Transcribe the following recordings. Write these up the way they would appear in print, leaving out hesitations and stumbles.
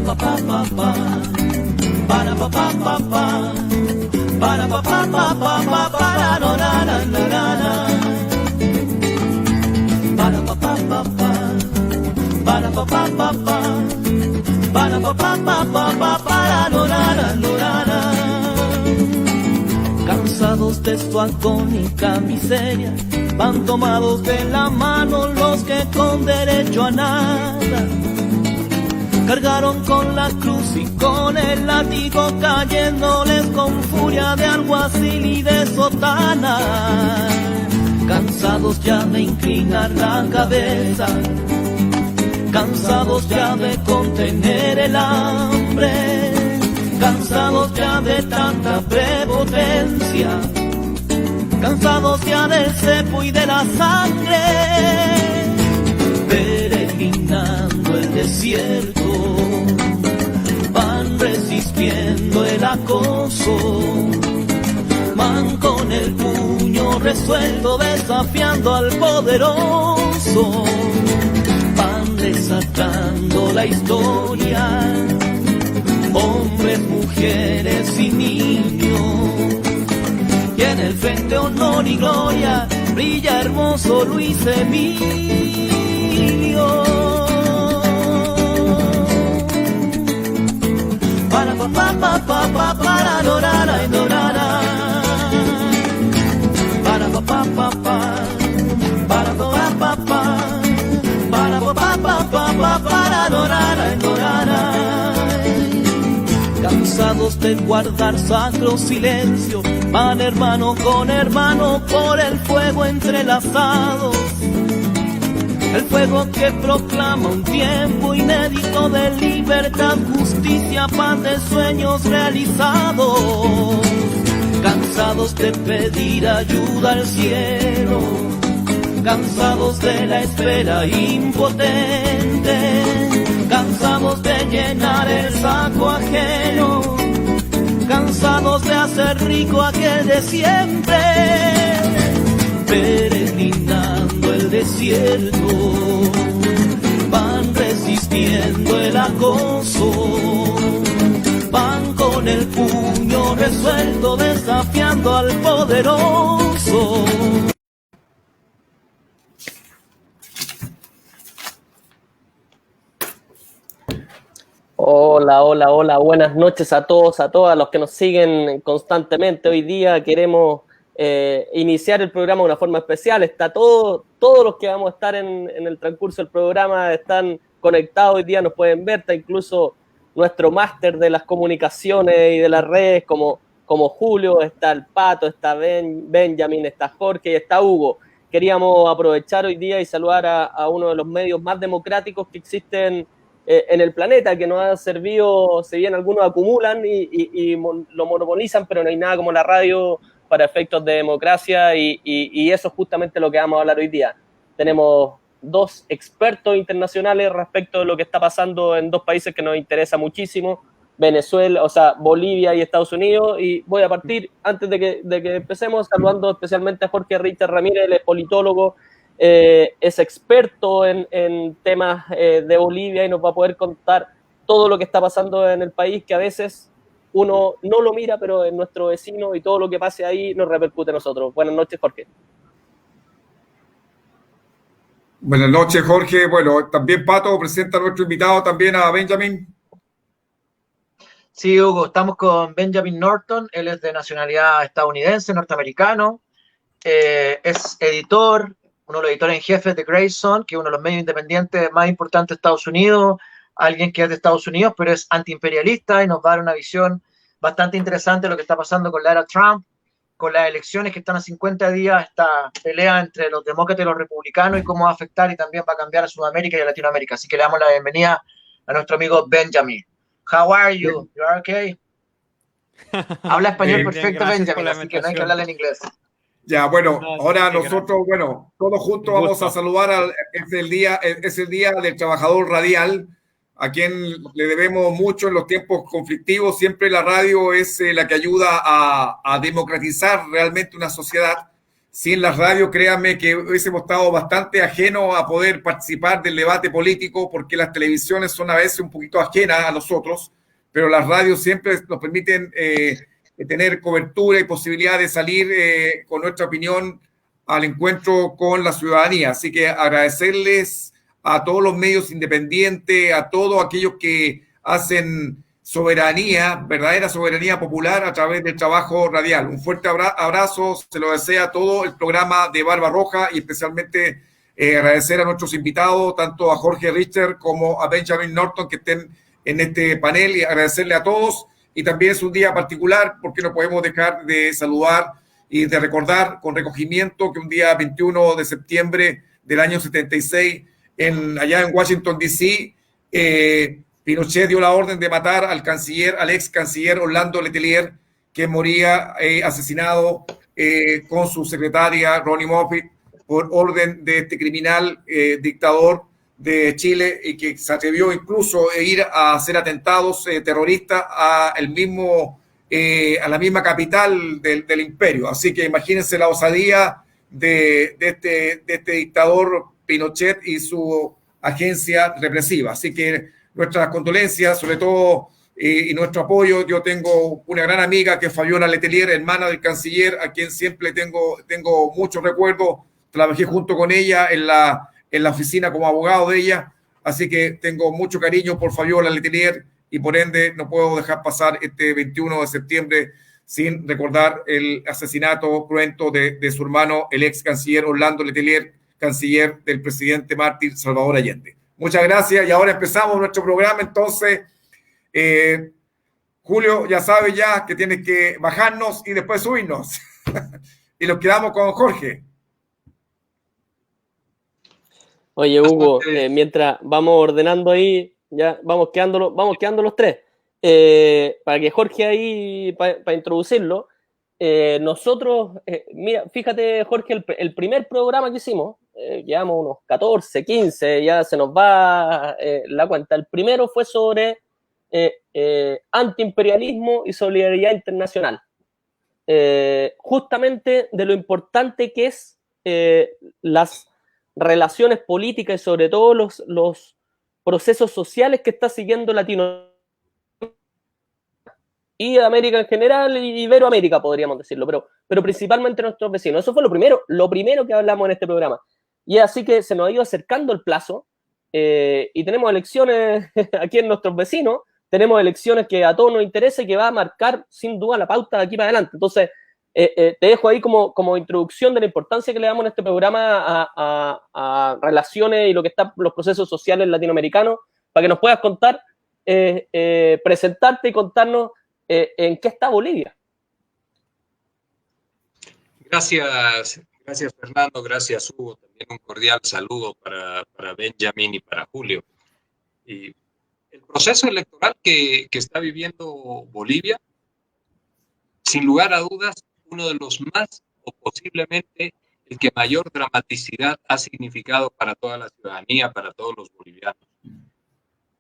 pa pa pa pa, para pa pa pa pa, para pa pa pa pa pa, para no na na na na, para pa pa pa pa, para pa pa pa pa, para pa pa pa pa, para no na na na na. Cansados de su agónica miseria, van tomados de la mano los que con derecho a nada cargaron con la cruz y con el látigo cayéndoles con furia de alguacil y de sotana. Cansados ya de inclinar la cabeza, cansados ya de contener el hambre, cansados ya de tanta prepotencia, cansados ya del cepo y de la sangre, peregrinando el desierto, van resistiendo el acoso, van con el puño resuelto desafiando al poderoso, van desatando la historia, hombres, mujeres y niños, y en el frente honor y gloria brilla hermoso Luis Emilio. Para pa pa pa pa pa, para dorara y dorara, para pa pa pa pa, para pa pa pa pa, para pa pa pa pa, para dorara y dorara. Cansados de guardar sacro silencio, van hermano con hermano por el fuego entrelazados, el fuego que proclama un tiempo inédito de libertad, justicia, paz de sueños realizados. Cansados de pedir ayuda al cielo, cansados de la espera impotente, cansados de llenar el saco ajeno, cansados de hacer rico aquel de siempre, peregrinando el desierto, van resistiendo el acoso, van con el puño resuelto desafiando al poderoso. Hola, hola, hola, buenas noches a todos, a todas los que nos siguen constantemente. Hoy día queremos iniciar el programa de una forma especial. Está todos los que vamos a estar en el transcurso del programa están conectados hoy día, nos pueden ver. Está incluso nuestro máster de las comunicaciones y de las redes como Julio, está el Pato, está Benjamin, está Jorge y está Hugo. Queríamos aprovechar hoy día y saludar a uno de los medios más democráticos que existen en el planeta, que nos ha servido, si bien algunos acumulan y lo monopolizan, pero no hay nada como la radio para efectos de democracia y eso es justamente lo que vamos a hablar hoy día. Tenemos dos expertos internacionales respecto de lo que está pasando en dos países que nos interesa muchísimo, Venezuela, o sea, Bolivia y Estados Unidos, y voy a partir, antes de que empecemos, saludando especialmente a Jorge Richter Ramírez, él es politólogo, es experto en temas de Bolivia y nos va a poder contar todo lo que está pasando en el país, que a veces uno no lo mira, pero es nuestro vecino y todo lo que pase ahí nos repercute a nosotros. Buenas noches, Jorge. Buenas noches, Jorge. Bueno, también Pato presenta a nuestro invitado, también a Benjamin. Sí, Hugo, estamos con Benjamin Norton, él es de nacionalidad estadounidense, norteamericano, es editor, uno de los editores en jefe de Grayson, que es uno de los medios independientes más importantes de Estados Unidos, alguien que es de Estados Unidos, pero es antiimperialista y nos va a dar una visión bastante interesante de lo que está pasando con la era Trump, con las elecciones que están a 50 días, esta pelea entre los demócratas y los republicanos y cómo va a afectar y también va a cambiar a Sudamérica y a Latinoamérica. Así que le damos la bienvenida a nuestro amigo Benjamin. How are you? You are okay? Habla español perfecto, Benjamin, así que no hay que hablarle en inglés. Ya, bueno, ahora nosotros, bueno, todos juntos vamos a saludar es el día del trabajador radial, a quien le debemos mucho en los tiempos conflictivos. Siempre la radio es la que ayuda a democratizar realmente una sociedad. sin las radios, créanme que hubiésemos estado bastante ajenos a poder participar del debate político, porque las televisiones son a veces un poquito ajenas a nosotros, pero las radios siempre nos permiten tener cobertura y posibilidad de salir con nuestra opinión al encuentro con la ciudadanía. Así que agradecerles a todos los medios independientes, a todos aquellos que hacen soberanía, verdadera soberanía popular a través del trabajo radial. Un fuerte abrazo, se lo desea a todo el programa de Barba Roja y especialmente agradecer a nuestros invitados, tanto a Jorge Richter como a Benjamin Norton que estén en este panel, y agradecerle a todos. Y también es un día particular porque no podemos dejar de saludar y de recordar con recogimiento que un día 21 de septiembre del año 76, allá en Washington, D.C., Pinochet dio la orden de matar al ex canciller Orlando Letelier, que moría asesinado con su secretaria Ronnie Moffitt por orden de este criminal dictador de Chile, y que se atrevió incluso a ir a hacer atentados terroristas a la misma capital del imperio. Así que imagínense la osadía de este dictador Pinochet y su agencia represiva. Así que nuestras condolencias, sobre todo, y nuestro apoyo. Yo tengo una gran amiga que es Fabiola Letelier, hermana del canciller, a quien siempre tengo muchos recuerdos. Trabajé junto con ella en la oficina como abogado de ella, así que tengo mucho cariño por Fabiola Letelier y por ende no puedo dejar pasar este 21 de septiembre sin recordar el asesinato cruento de su hermano, el ex canciller Orlando Letelier, canciller del presidente mártir Salvador Allende. Muchas gracias, y ahora empezamos nuestro programa. Entonces, Julio, ya sabes ya que tienes que bajarnos y después subirnos. Y nos quedamos con Jorge. Oye, Hugo, mientras vamos ordenando ahí, ya vamos quedando los tres. Para que Jorge ahí, para introducirlo, nosotros, mira, fíjate, Jorge, el primer programa que hicimos, llevamos unos 14, 15, ya se nos va la cuenta. El primero fue sobre antiimperialismo y solidaridad internacional. Justamente de lo importante que es las relaciones políticas y sobre todo los procesos sociales que está siguiendo Latinoamérica y América en general, y Iberoamérica podríamos decirlo, pero principalmente nuestros vecinos. Eso fue lo primero que hablamos en este programa. Y así que se nos ha ido acercando el plazo y tenemos elecciones aquí en nuestros vecinos, tenemos elecciones que a todos nos interesa y que va a marcar sin duda la pauta de aquí para adelante. Entonces, te dejo ahí como introducción de la importancia que le damos en este programa a relaciones y lo que están los procesos sociales latinoamericanos, para que nos puedas contar, presentarte y contarnos en qué está Bolivia. Gracias Fernando, gracias Hugo, también un cordial saludo para Benjamin y para Julio. Y el proceso electoral que está viviendo Bolivia, sin lugar a dudas, uno de los más, o posiblemente el que mayor dramaticidad ha significado para toda la ciudadanía, para todos los bolivianos.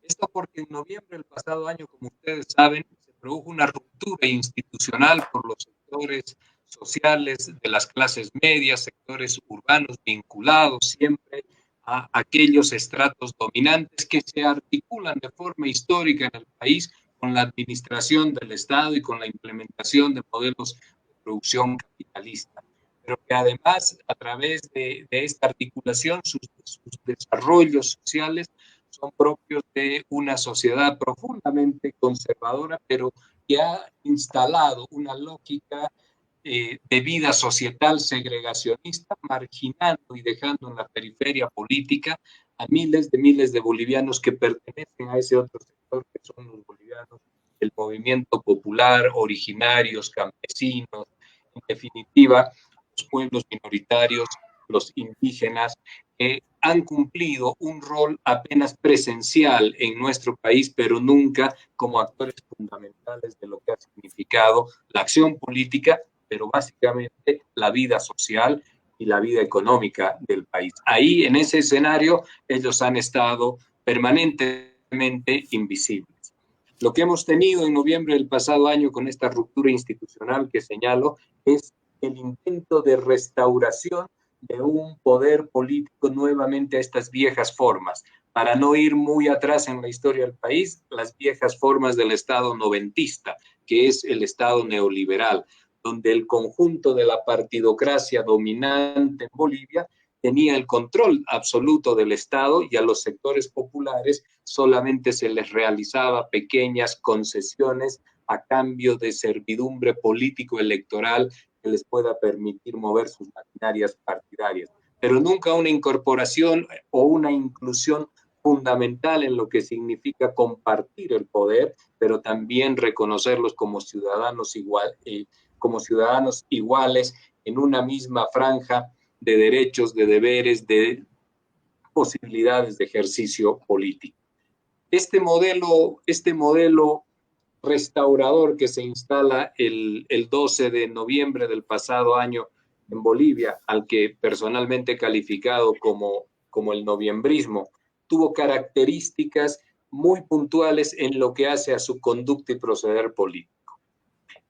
Esto porque en noviembre del pasado año, como ustedes saben, se produjo una ruptura institucional por los sectores sociales de las clases medias, sectores urbanos vinculados siempre a aquellos estratos dominantes que se articulan de forma histórica en el país con la administración del Estado y con la implementación de modelos de producción capitalista, pero que además a través de esta articulación sus desarrollos sociales son propios de una sociedad profundamente conservadora, pero que ha instalado una lógica de vida societal segregacionista, marginando y dejando en la periferia política a miles de bolivianos que pertenecen a ese otro sector, que son los bolivianos del movimiento popular, originarios, campesinos, en definitiva, los pueblos minoritarios, los indígenas, que han cumplido un rol apenas presencial en nuestro país, pero nunca como actores fundamentales de lo que ha significado la acción política, pero básicamente la vida social y la vida económica del país. Ahí, en ese escenario, ellos han estado permanentemente invisibles. Lo que hemos tenido en noviembre del pasado año con esta ruptura institucional que señalo es el intento de restauración de un poder político nuevamente a estas viejas formas. Para no ir muy atrás en la historia del país, las viejas formas del Estado noventista, que es el Estado neoliberal, donde el conjunto de la partidocracia dominante en Bolivia tenía el control absoluto del Estado y a los sectores populares solamente se les realizaba pequeñas concesiones a cambio de servidumbre político-electoral que les pueda permitir mover sus maquinarias partidarias, pero nunca una incorporación o una inclusión fundamental en lo que significa compartir el poder, pero también reconocerlos como ciudadanos iguales en una misma franja de derechos, de deberes, de posibilidades de ejercicio político. Este modelo restaurador que se instala el 12 de noviembre del pasado año en Bolivia, al que personalmente he calificado como el noviembrismo, tuvo características muy puntuales en lo que hace a su conducta y proceder político.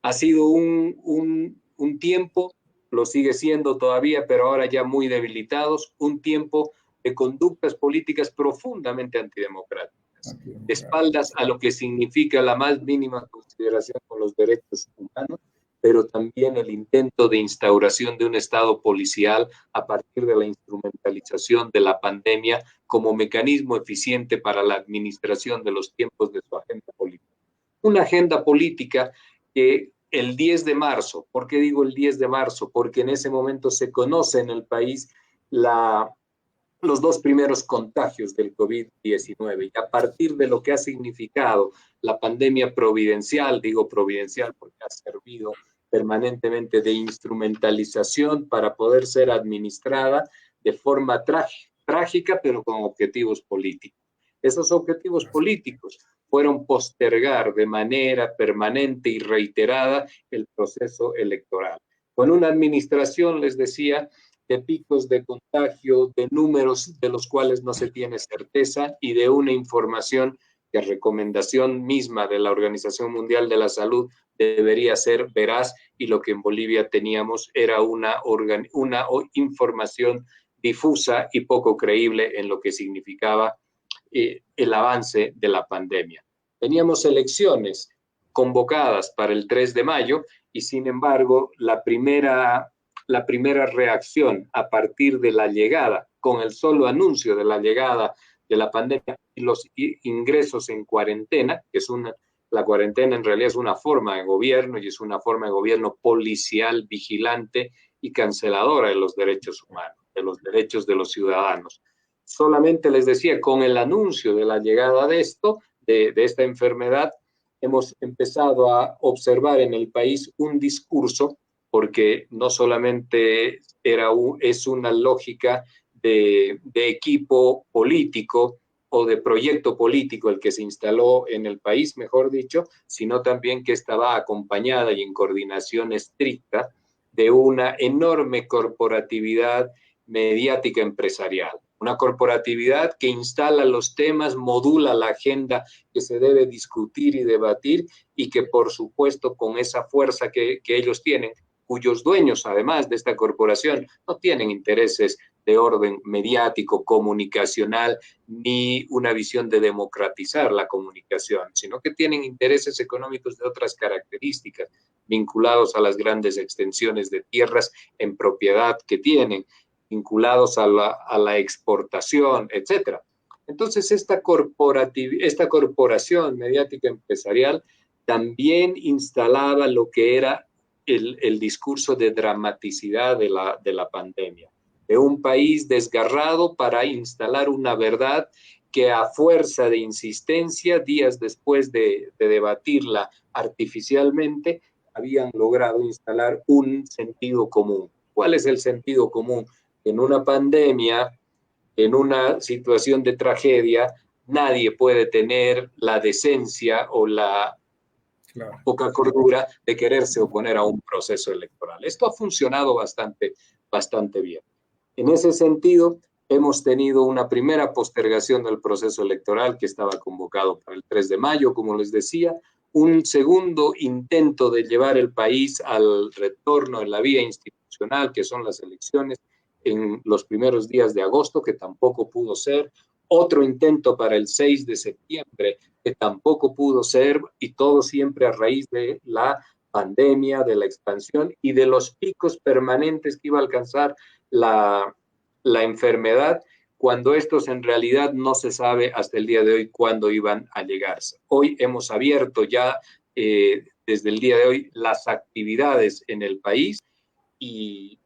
Ha sido un tiempo, lo sigue siendo todavía, pero ahora ya muy debilitados, un tiempo de conductas políticas profundamente antidemocráticas, de espaldas a lo que significa la más mínima consideración con los derechos humanos, pero también el intento de instauración de un Estado policial a partir de la instrumentalización de la pandemia como mecanismo eficiente para la administración de los tiempos de su agenda política. Una agenda política que el 10 de marzo, ¿por qué digo el 10 de marzo? Porque en ese momento se conoce en el país los dos primeros contagios del COVID-19 y a partir de lo que ha significado la pandemia providencial, digo providencial porque ha servido permanentemente de instrumentalización para poder ser administrada de forma trágica, pero con objetivos políticos. Esos objetivos políticos fueron postergar de manera permanente y reiterada el proceso electoral. Con una administración, les decía, de picos de contagio, de números de los cuales no se tiene certeza y de una información que recomendación misma de la Organización Mundial de la Salud debería ser veraz y lo que en Bolivia teníamos era una información difusa y poco creíble en lo que significaba el avance de la pandemia. Teníamos elecciones convocadas para el 3 de mayo y sin embargo la primera reacción a partir de la llegada, con el solo anuncio de la llegada de la pandemia y los ingresos en cuarentena, que es la cuarentena en realidad es una forma de gobierno y es una forma de gobierno policial, vigilante y canceladora de los derechos humanos, de los derechos de los ciudadanos. Solamente les decía, con el anuncio de la llegada de esta enfermedad, hemos empezado a observar en el país un discurso, porque no solamente es una lógica de equipo político o de proyecto político el que se instaló en el país, mejor dicho, sino también que estaba acompañada y en coordinación estricta de una enorme corporatividad mediática empresarial. Una corporatividad que instala los temas, modula la agenda que se debe discutir y debatir y que, por supuesto, con esa fuerza que ellos tienen, cuyos dueños, además de esta corporación, no tienen intereses de orden mediático, comunicacional, ni una visión de democratizar la comunicación, sino que tienen intereses económicos de otras características, vinculados a las grandes extensiones de tierras en propiedad que tienen, vinculados a la exportación, etc. Entonces, esta corporación mediática empresarial también instalaba lo que era el discurso de dramaticidad de la pandemia, de un país desgarrado para instalar una verdad que a fuerza de insistencia, días después de debatirla artificialmente, habían logrado instalar un sentido común. ¿Cuál es el sentido común? En una pandemia, en una situación de tragedia, nadie puede tener la decencia o la poca cordura de quererse oponer a un proceso electoral. Esto ha funcionado bastante bien. En ese sentido, hemos tenido una primera postergación del proceso electoral que estaba convocado para el 3 de mayo, como les decía, un segundo intento de llevar el país al retorno en la vía institucional, que son las elecciones en los primeros días de agosto, que tampoco pudo ser, otro intento para el 6 de septiembre, que tampoco pudo ser, y todo siempre a raíz de la pandemia, de la expansión y de los picos permanentes que iba a alcanzar la enfermedad, cuando estos en realidad no se sabe hasta el día de hoy cuándo iban a llegarse. Hoy hemos abierto ya, desde el día de hoy, las actividades en el país y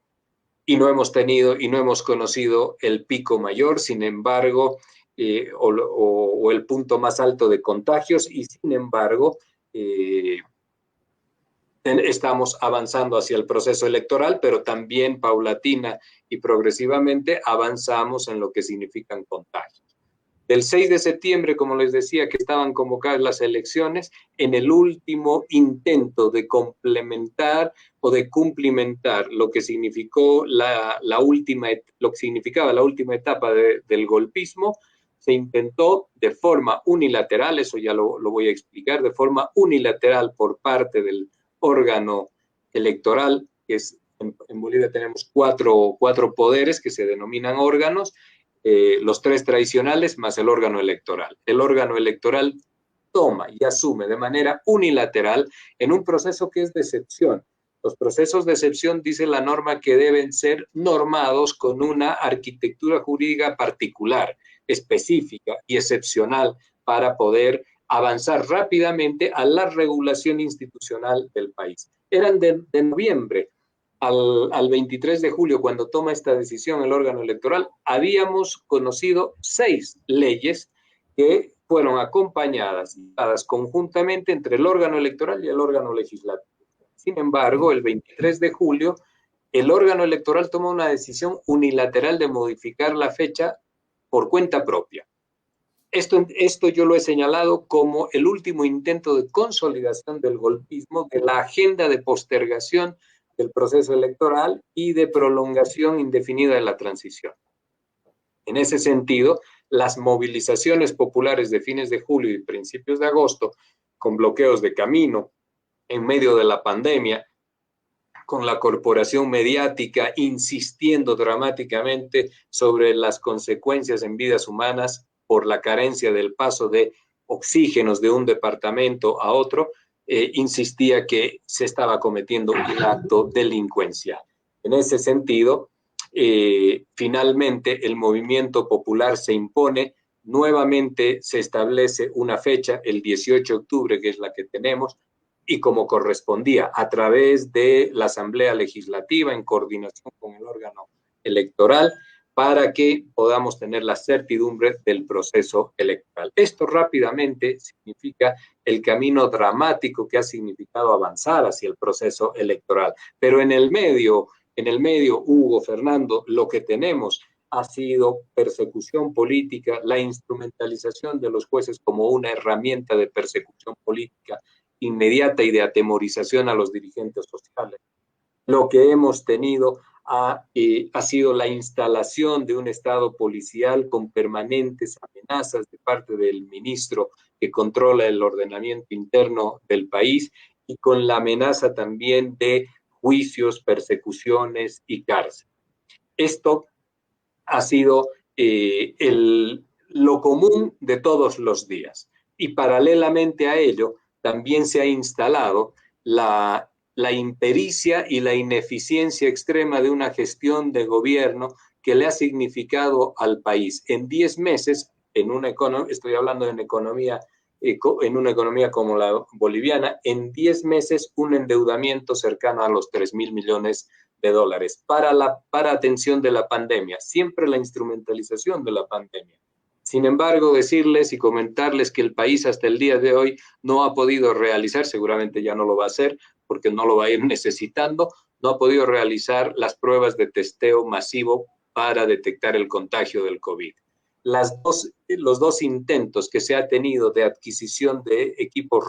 no hemos tenido y no hemos conocido el pico mayor, sin embargo, o el punto más alto de contagios, y sin embargo, estamos avanzando hacia el proceso electoral, pero también paulatina y progresivamente avanzamos en lo que significan contagios. Del 6 de septiembre, como les decía, que estaban convocadas las elecciones, en el último intento de complementar o de cumplimentar lo que significó lo que significaba la última etapa del golpismo, se intentó de forma unilateral, eso ya lo voy a explicar, de forma unilateral por parte del órgano electoral, que es, en Bolivia tenemos cuatro poderes que se denominan órganos, los tres tradicionales más el órgano electoral. El órgano electoral toma y asume de manera unilateral en un proceso que es de excepción. Los procesos de excepción, dice la norma, que deben ser normados con una arquitectura jurídica particular, específica y excepcional para poder avanzar rápidamente a la regulación institucional del país. Eran de noviembre al 23 de julio, cuando toma esta decisión el órgano electoral, habíamos conocido 6 leyes que fueron acompañadas y dadas conjuntamente entre el órgano electoral y el órgano legislativo. Sin embargo, el 23 de julio, el órgano electoral tomó una decisión unilateral de modificar la fecha por cuenta propia. Esto yo lo he señalado como el último intento de consolidación del golpismo, de la agenda de postergación del proceso electoral y de prolongación indefinida de la transición. En ese sentido, las movilizaciones populares de fines de julio y principios de agosto, con bloqueos de camino en medio de la pandemia, con la corporación mediática insistiendo dramáticamente sobre las consecuencias en vidas humanas por la carencia del paso de oxígenos de un departamento a otro, insistía que se estaba cometiendo un acto delincuencial. En ese sentido, finalmente el movimiento popular se impone, nuevamente se establece una fecha, el 18 de octubre, que es la que tenemos, y como correspondía, a través de la Asamblea Legislativa, en coordinación con el órgano electoral, para que podamos tener la certidumbre del proceso electoral. Esto rápidamente significa el camino dramático que ha significado avanzar hacia el proceso electoral. Pero en el medio, Hugo, Fernando, lo que tenemos ha sido persecución política, la instrumentalización de los jueces como una herramienta de persecución política inmediata y de atemorización a los dirigentes sociales. Lo que hemos tenido ha sido la instalación de un Estado policial con permanentes amenazas de parte del ministro que controla el ordenamiento interno del país y con la amenaza también de juicios, persecuciones y cárcel. Esto ha sido lo común de todos los días. Y paralelamente a ello, también se ha instalado la impericia y la ineficiencia extrema de una gestión de gobierno que le ha significado al país en 10 meses, estoy hablando en una economía como la boliviana, en 10 meses un endeudamiento cercano a los 3.000 millones de dólares para atención de la pandemia, siempre la instrumentalización de la pandemia. Sin embargo, decirles y comentarles que el país hasta el día de hoy no ha podido realizar, seguramente ya no lo va a hacer porque no lo va a ir necesitando, no ha podido realizar las pruebas de testeo masivo para detectar el contagio del COVID. Los dos intentos que se ha tenido de adquisición de equipos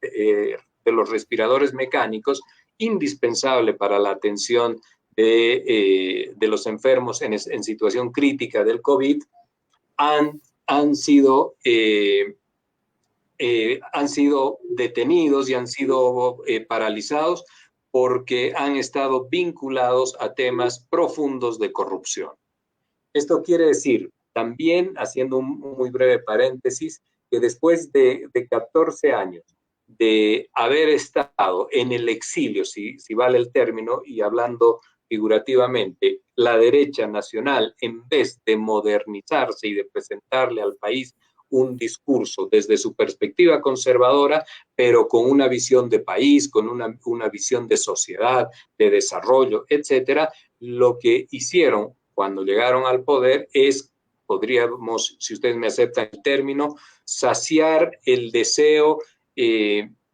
de los respiradores mecánicos, indispensable para la atención de los enfermos en situación crítica del COVID, han sido han sido detenidos y han sido paralizados porque han estado vinculados a temas profundos de corrupción. Esto quiere decir, también, haciendo un muy breve paréntesis, que después de 14 años de haber estado en el exilio, si vale el término, y hablando figurativamente, la derecha nacional, en vez de modernizarse y de presentarle al país un discurso desde su perspectiva conservadora, pero con una visión de país, con una visión de sociedad, de desarrollo, etcétera, lo que hicieron cuando llegaron al poder es, podríamos, si ustedes me aceptan el término, saciar el deseo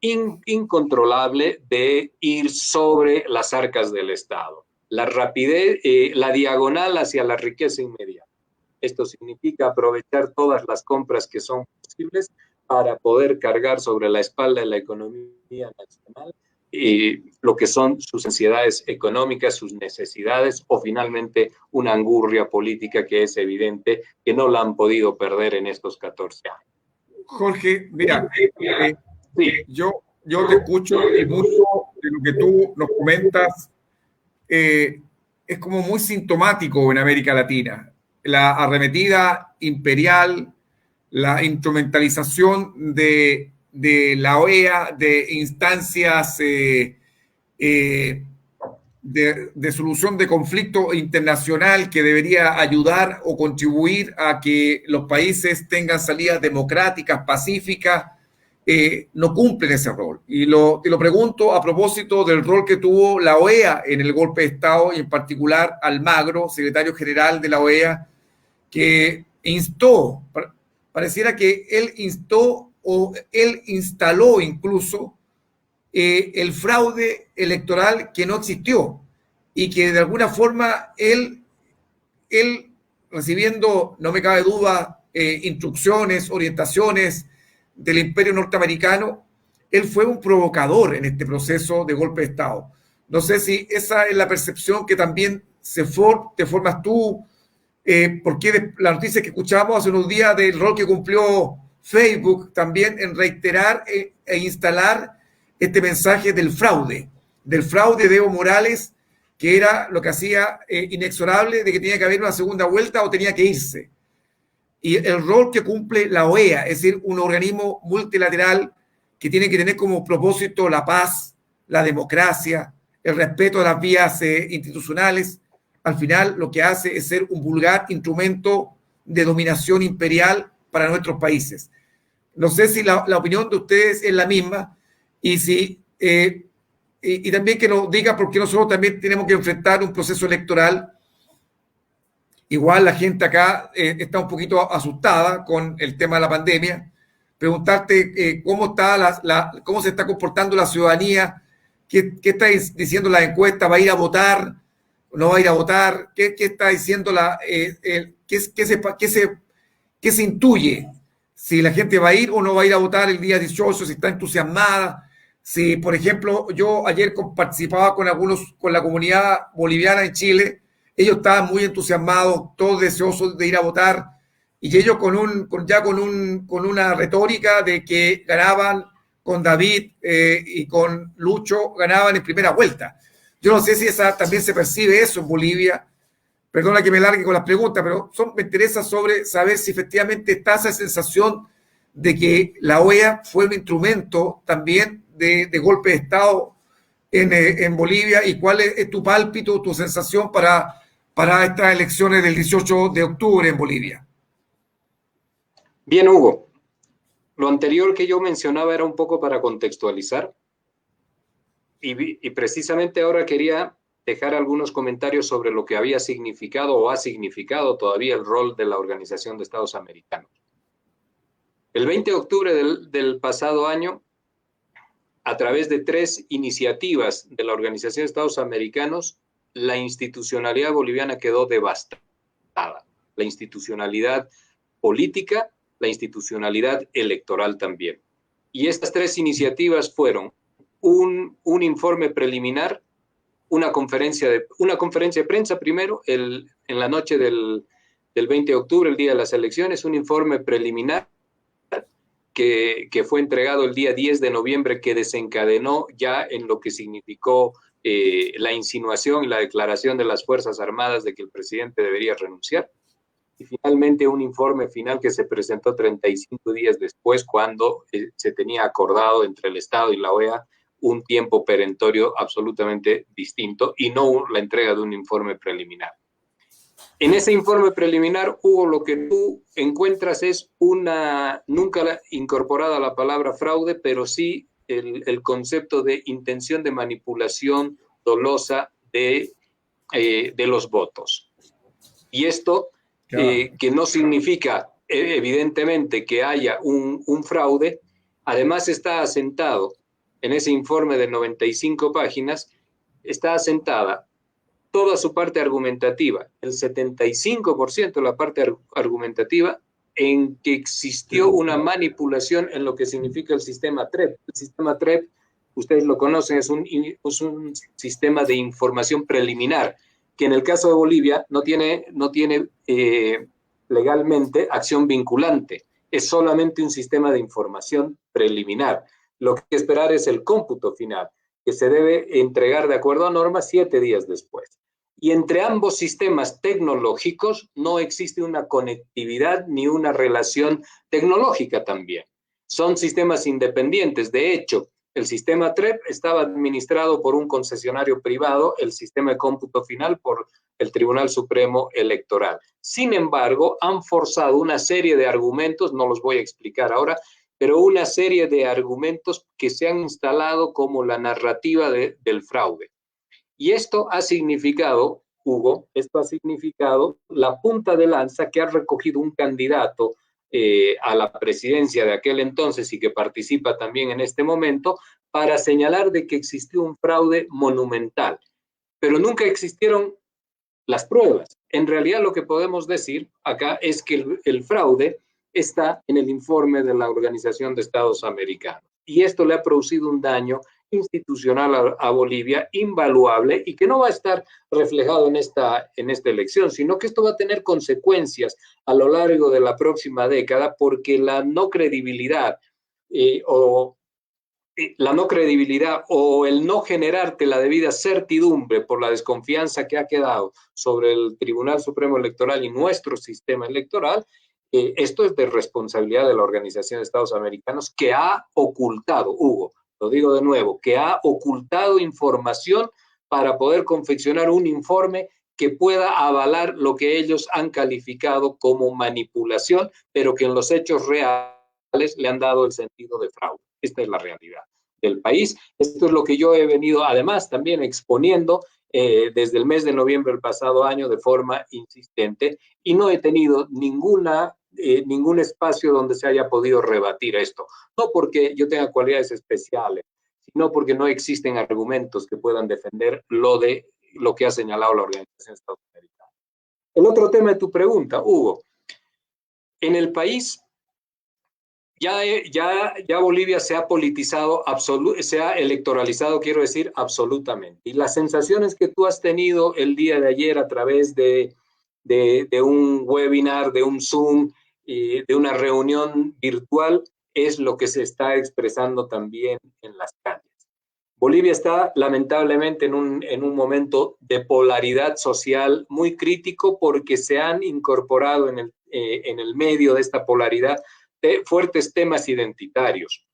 incontrolable de ir sobre las arcas del Estado. La rapidez, la diagonal hacia la riqueza inmediata. Esto significa aprovechar todas las compras que son posibles para poder cargar sobre la espalda de la economía nacional lo que son sus ansiedades económicas, sus necesidades o finalmente una angurria política que es evidente que no la han podido perder en estos 14 años. Jorge, mira, yo te escucho y mucho de lo que tú nos comentas es como muy sintomático en América Latina. La arremetida imperial, la instrumentalización de la OEA, de instancias de solución de conflicto internacional que debería ayudar o contribuir a que los países tengan salidas democráticas, pacíficas, no cumplen ese rol. Y te lo pregunto a propósito del rol que tuvo la OEA en el golpe de Estado y en particular Almagro, secretario general de la OEA, que instó, pareciera que él instó o él instaló incluso el fraude electoral que no existió y que de alguna forma él recibiendo, no me cabe duda, instrucciones, orientaciones del imperio norteamericano, él fue un provocador en este proceso de golpe de Estado. No sé si esa es la percepción que también te formas tú, porque la noticia que escuchábamos hace unos días del rol que cumplió Facebook también en reiterar e instalar este mensaje del fraude de Evo Morales, que era lo que hacía inexorable de que tenía que haber una segunda vuelta o tenía que irse. Y el rol que cumple la OEA, es decir, un organismo multilateral que tiene que tener como propósito la paz, la democracia, el respeto a las vías institucionales, al final lo que hace es ser un vulgar instrumento de dominación imperial para nuestros países. No sé si la opinión de ustedes es la misma y si y también que nos diga porque nosotros también tenemos que enfrentar un proceso electoral. Igual la gente acá está un poquito asustada con el tema de la pandemia. Preguntarte cómo se está comportando la ciudadanía, qué está diciendo la encuesta, ¿va a ir a votar? ¿No va a ir a votar? ¿Qué está diciendo qué se intuye? Si la gente va a ir o no va a ir a votar el día 18, si está entusiasmada. Si, por ejemplo, yo ayer participaba con la comunidad boliviana en Chile, ellos estaban muy entusiasmados, todos deseosos de ir a votar, y ellos con una retórica de que ganaban con David y con Lucho, ganaban en primera vuelta. Yo no sé si también se percibe eso en Bolivia. Perdona que me largue con las preguntas, pero me interesa saber si efectivamente está esa sensación de que la OEA fue un instrumento también de golpe de Estado en Bolivia, y cuál es tu pálpito, tu sensación para estas elecciones del 18 de octubre en Bolivia. Bien, Hugo. Lo anterior que yo mencionaba era un poco para contextualizar y precisamente ahora quería dejar algunos comentarios sobre lo que había significado o ha significado todavía el rol de la Organización de Estados Americanos. El 20 de octubre del pasado año, a través de 3 iniciativas de la Organización de Estados Americanos, la institucionalidad boliviana quedó devastada. La institucionalidad política, la institucionalidad electoral también. Y estas 3 iniciativas fueron un informe preliminar, una conferencia de prensa primero, en la noche del 20 de octubre, el día de las elecciones, un informe preliminar que fue entregado el día 10 de noviembre, que desencadenó ya en lo que significó la insinuación y la declaración de las Fuerzas Armadas de que el presidente debería renunciar. Y finalmente un informe final que se presentó 35 días después, cuando se tenía acordado entre el Estado y la OEA un tiempo perentorio absolutamente distinto y no la entrega de un informe preliminar. En ese informe preliminar, Hugo, lo que tú encuentras es nunca incorporada la palabra fraude, pero sí el concepto de intención de manipulación dolosa de los votos. Y esto, que no significa evidentemente que haya un fraude, además está asentado en ese informe de 95 páginas, está asentada toda su parte argumentativa, el 75% de la parte argumentativa, en que existió una manipulación en lo que significa el sistema TREP. El sistema TREP, ustedes lo conocen, es un sistema de información preliminar, que en el caso de Bolivia no tiene legalmente acción vinculante, es solamente un sistema de información preliminar. Lo que hay que esperar es el cómputo final, que se debe entregar de acuerdo a normas 7 días después. Y entre ambos sistemas tecnológicos no existe una conectividad ni una relación tecnológica también. Son sistemas independientes. De hecho, el sistema TREP estaba administrado por un concesionario privado, el sistema de cómputo final por el Tribunal Supremo Electoral. Sin embargo, han forzado una serie de argumentos, no los voy a explicar ahora, pero una serie de argumentos que se han instalado como la narrativa del fraude. Y esto ha significado, Hugo, la punta de lanza que ha recogido un candidato a la presidencia de aquel entonces y que participa también en este momento, para señalar de que existió un fraude monumental. Pero nunca existieron las pruebas. En realidad lo que podemos decir acá es que el fraude está en el informe de la Organización de Estados Americanos. Y esto le ha producido un daño institucional a Bolivia invaluable y que no va a estar reflejado en esta elección, sino que esto va a tener consecuencias a lo largo de la próxima década, porque la no credibilidad o el no generarte la debida certidumbre por la desconfianza que ha quedado sobre el Tribunal Supremo Electoral y nuestro sistema electoral, esto es de responsabilidad de la Organización de Estados Americanos, que ha ocultado, Hugo, lo digo de nuevo, que ha ocultado información para poder confeccionar un informe que pueda avalar lo que ellos han calificado como manipulación, pero que en los hechos reales le han dado el sentido de fraude. Esta es la realidad del país. Esto es lo que yo he venido además también exponiendo desde el mes de noviembre del pasado año de forma insistente, y no he tenido ningún espacio donde se haya podido rebatir esto. No porque yo tenga cualidades especiales, sino porque no existen argumentos que puedan defender lo que ha señalado la Organización de Estados Americanos. El otro tema de tu pregunta, Hugo. En el país ya Bolivia se ha politizado, se ha electoralizado, quiero decir, absolutamente. Y las sensaciones que tú has tenido el día de ayer a través de un webinar, de un Zoom, de una reunión virtual, es lo que se está expresando también en las calles. Bolivia está lamentablemente en un momento de polaridad social muy crítico, porque se han incorporado en el medio de esta polaridad fuertes temas identitarios,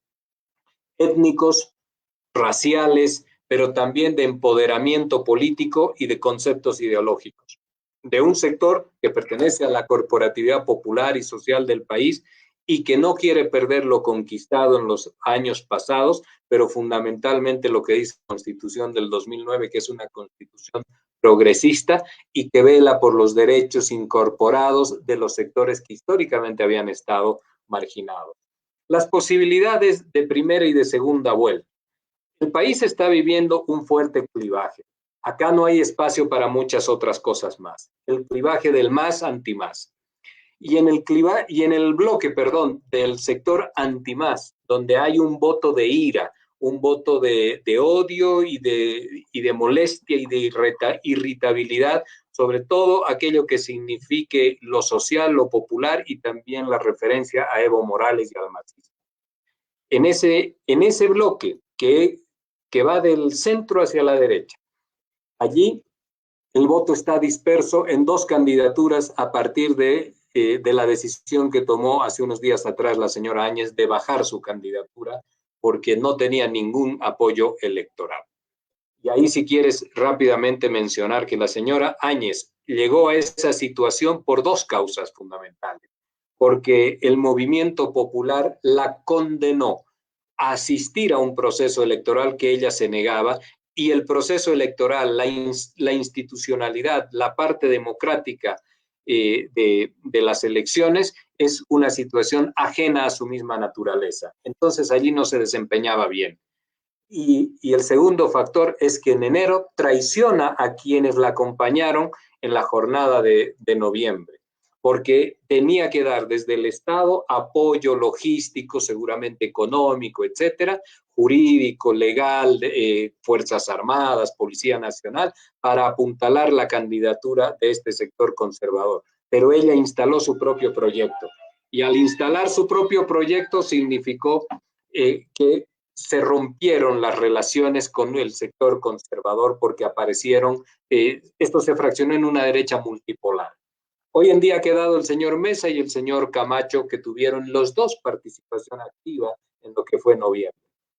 étnicos, raciales, pero también de empoderamiento político y de conceptos ideológicos, de un sector que pertenece a la corporatividad popular y social del país y que no quiere perder lo conquistado en los años pasados, pero fundamentalmente lo que dice la Constitución del 2009, que es una constitución progresista y que vela por los derechos incorporados de los sectores que históricamente habían estado marginados. Las posibilidades de primera y de segunda vuelta. El país está viviendo un fuerte clivaje. Acá no hay espacio para muchas otras cosas más. El clivaje del más anti-más. Y en el bloque, del sector anti-más, donde hay un voto de ira, un voto de odio y de molestia y de irritabilidad, sobre todo aquello que signifique lo social, lo popular y también la referencia a Evo Morales y al marxismo. en ese bloque que va del centro hacia la derecha. Allí el voto está disperso en dos candidaturas a partir de la decisión que tomó hace unos días atrás la señora Áñez de bajar su candidatura porque no tenía ningún apoyo electoral. Y ahí, si quieres, rápidamente mencionar que la señora Áñez llegó a esa situación por dos causas fundamentales. Porque el movimiento popular la condenó a asistir a un proceso electoral que ella se negaba, y el proceso electoral, la institucionalidad, la parte democrática de las elecciones es una situación ajena a su misma naturaleza. Entonces allí no se desempeñaba bien. Y el segundo factor es que en enero traiciona a quienes la acompañaron en la jornada de noviembre, porque tenía que dar desde el Estado apoyo logístico, seguramente económico, etcétera, jurídico, legal, Fuerzas Armadas, Policía Nacional, para apuntalar la candidatura de este sector conservador. Pero ella instaló su propio proyecto, y al instalar su propio proyecto significó que se rompieron las relaciones con el sector conservador porque aparecieron, esto se fraccionó en una derecha multipolar. Hoy en día ha quedado el señor Mesa y el señor Camacho, que tuvieron los dos participación activa en lo que fue noviembre.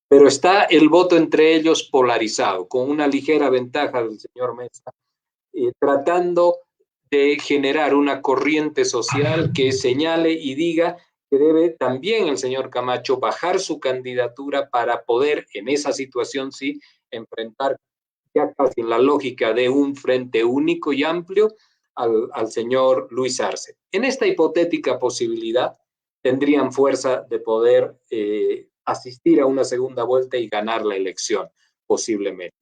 Pero está el voto entre ellos polarizado, con una ligera ventaja del señor Mesa, tratando de generar una corriente social que señale y diga que debe también el señor Camacho bajar su candidatura para poder, en esa situación sí, enfrentar ya casi en la lógica de un frente único y amplio al señor Luis Arce. En esta hipotética posibilidad tendrían fuerza de poder asistir a una segunda vuelta y ganar la elección, posiblemente.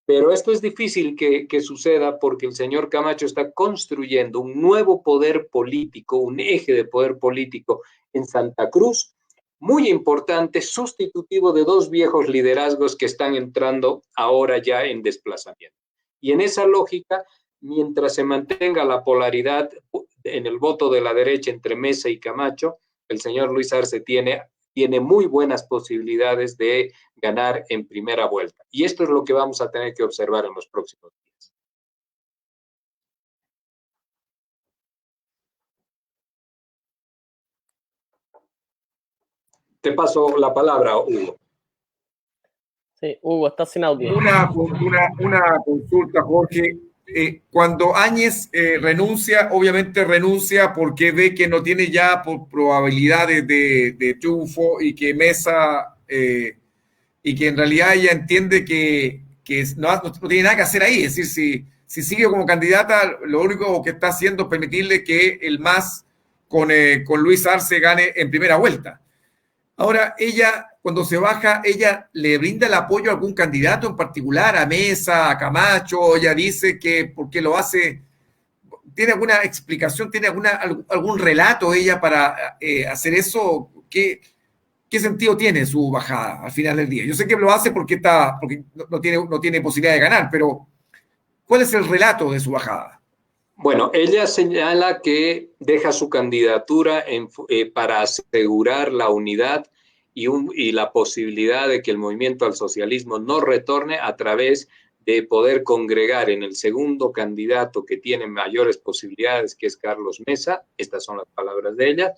Pero esto es difícil que suceda porque el señor Camacho está construyendo un nuevo poder político, un eje de poder político en Santa Cruz, muy importante, sustitutivo de dos viejos liderazgos que están entrando ahora ya en desplazamiento. Y en esa lógica, mientras se mantenga la polaridad en el voto de la derecha entre Mesa y Camacho, el señor Luis Arce tiene muy buenas posibilidades de ganar en primera vuelta. Y esto es lo que vamos a tener que observar en los próximos días. Te paso la palabra, Hugo. Sí, Hugo, estás sin audio. Una consulta, Jorge. Cuando Áñez renuncia, obviamente renuncia porque ve que no tiene ya probabilidades de triunfo y que Mesa, y que en realidad ella entiende que no tiene nada que hacer ahí. Es decir, si sigue como candidata, lo único que está haciendo es permitirle que el MAS con Luis Arce gane en primera vuelta. Ahora, ella, cuando se baja, ella le brinda el apoyo a algún candidato en particular, a Mesa, a Camacho. Ella dice que porque lo hace, ¿tiene alguna explicación, tiene algún relato ella para hacer eso? ¿Qué sentido tiene su bajada al final del día? Yo sé que lo hace porque no tiene posibilidad de ganar, pero ¿cuál es el relato de su bajada? Bueno, ella señala que deja su candidatura para asegurar la unidad y la posibilidad de que el movimiento al socialismo no retorne a través de poder congregar en el segundo candidato que tiene mayores posibilidades, que es Carlos Mesa. Estas son las palabras de ella.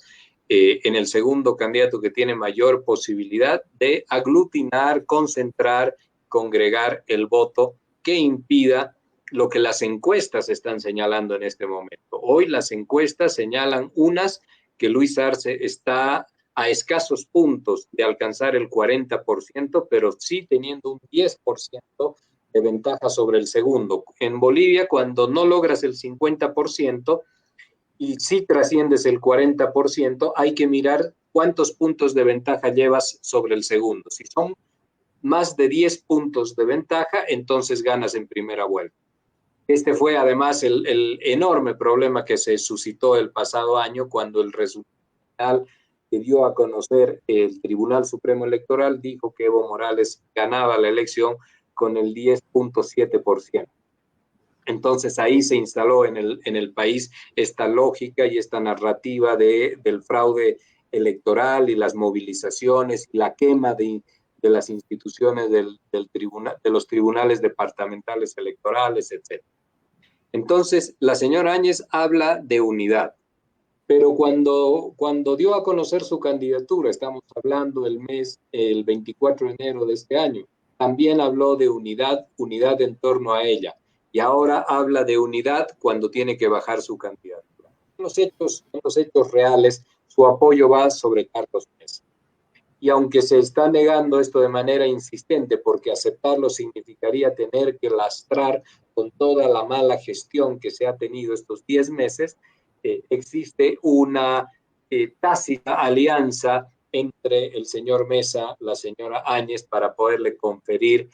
En el segundo candidato que tiene mayor posibilidad de aglutinar, concentrar, congregar el voto que impida lo que las encuestas están señalando en este momento. Hoy las encuestas señalan unas que Luis Arce está a escasos puntos de alcanzar el 40%, pero sí teniendo un 10% de ventaja sobre el segundo. En Bolivia, cuando no logras el 50% y sí trasciendes el 40%, hay que mirar cuántos puntos de ventaja llevas sobre el segundo. Si son más de 10 puntos de ventaja, entonces ganas en primera vuelta. Este fue además el enorme problema que se suscitó el pasado año cuando el resultado que dio a conocer el Tribunal Supremo Electoral dijo que Evo Morales ganaba la elección con el 10.7%. Entonces ahí se instaló en el país esta lógica y esta narrativa del fraude electoral y las movilizaciones y la quema de las instituciones de los tribunales departamentales electorales, etc. Entonces, la señora Áñez habla de unidad, pero cuando dio a conocer su candidatura, estamos hablando el 24 de enero de este año, también habló de unidad en torno a ella, y ahora habla de unidad cuando tiene que bajar su candidatura. En los hechos reales, su apoyo va sobre Carlos Mesa. Y aunque se está negando esto de manera insistente, porque aceptarlo significaría tener que lastrar con toda la mala gestión que se ha tenido estos 10 meses, existe una tácita alianza entre el señor Mesa, la señora Áñez, para poderle conferir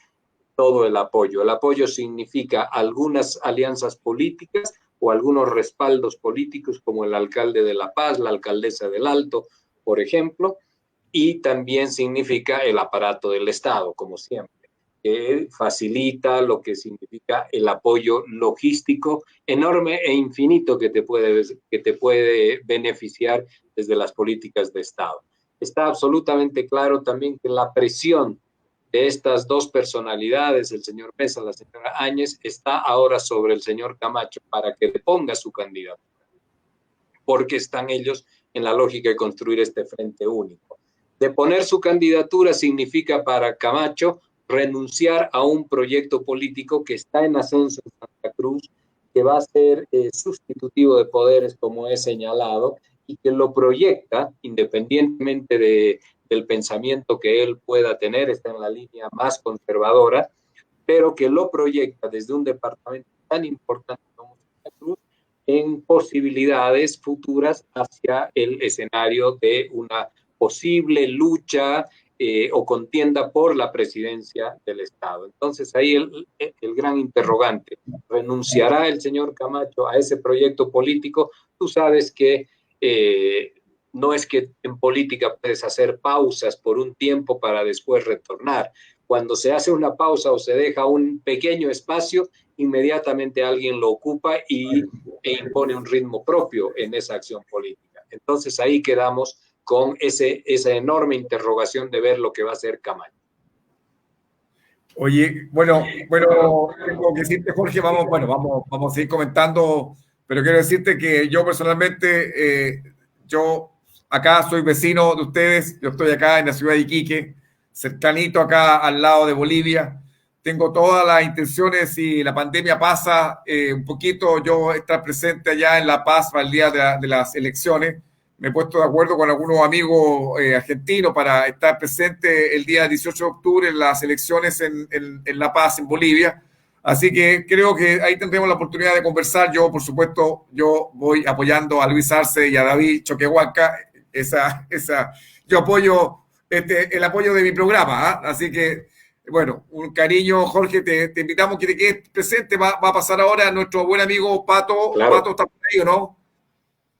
todo el apoyo. El apoyo significa algunas alianzas políticas o algunos respaldos políticos, como el alcalde de La Paz, la alcaldesa del Alto, por ejemplo, y también significa el aparato del Estado, como siempre, que facilita lo que significa el apoyo logístico enorme e infinito que te puede beneficiar desde las políticas de Estado. Está absolutamente claro también que la presión de estas dos personalidades, el señor Mesa, la señora Áñez, está ahora sobre el señor Camacho para que le ponga su candidatura, porque están ellos en la lógica de construir este frente único. De poner su candidatura significa para Camacho renunciar a un proyecto político que está en ascenso en Santa Cruz, que va a ser sustitutivo de poderes, como he señalado, y que lo proyecta, independientemente del pensamiento que él pueda tener, está en la línea más conservadora, pero que lo proyecta desde un departamento tan importante como Santa Cruz en posibilidades futuras hacia el escenario de una posible lucha o contienda por la presidencia del Estado. Entonces ahí el gran interrogante, ¿renunciará el señor Camacho a ese proyecto político? Tú sabes que no es que en política puedes hacer pausas por un tiempo para después retornar. Cuando se hace una pausa o se deja un pequeño espacio, inmediatamente alguien lo ocupa e impone un ritmo propio en esa acción política. Entonces ahí quedamos con esa enorme interrogación de ver lo que va a hacer Camacho. Oye, bueno, tengo que decirte, Jorge, vamos a seguir comentando, pero quiero decirte que yo personalmente, yo acá soy vecino de ustedes, yo estoy acá en la ciudad de Iquique, cercanito acá al lado de Bolivia. Tengo todas las intenciones, si la pandemia pasa un poquito, yo estar presente allá en La Paz para el día de las elecciones. Me he puesto de acuerdo con algunos amigos argentinos para estar presente el día 18 de octubre en las elecciones en La Paz, en Bolivia. Así que creo que ahí tendremos la oportunidad de conversar. Yo, por supuesto, yo voy apoyando a Luis Arce y a David Choquehuanca. Yo apoyo el apoyo de mi programa. Así que, bueno, un cariño, Jorge. Te invitamos que te quedes presente. Va a pasar ahora nuestro buen amigo Pato. Claro. Pato está por ahí, ¿o no?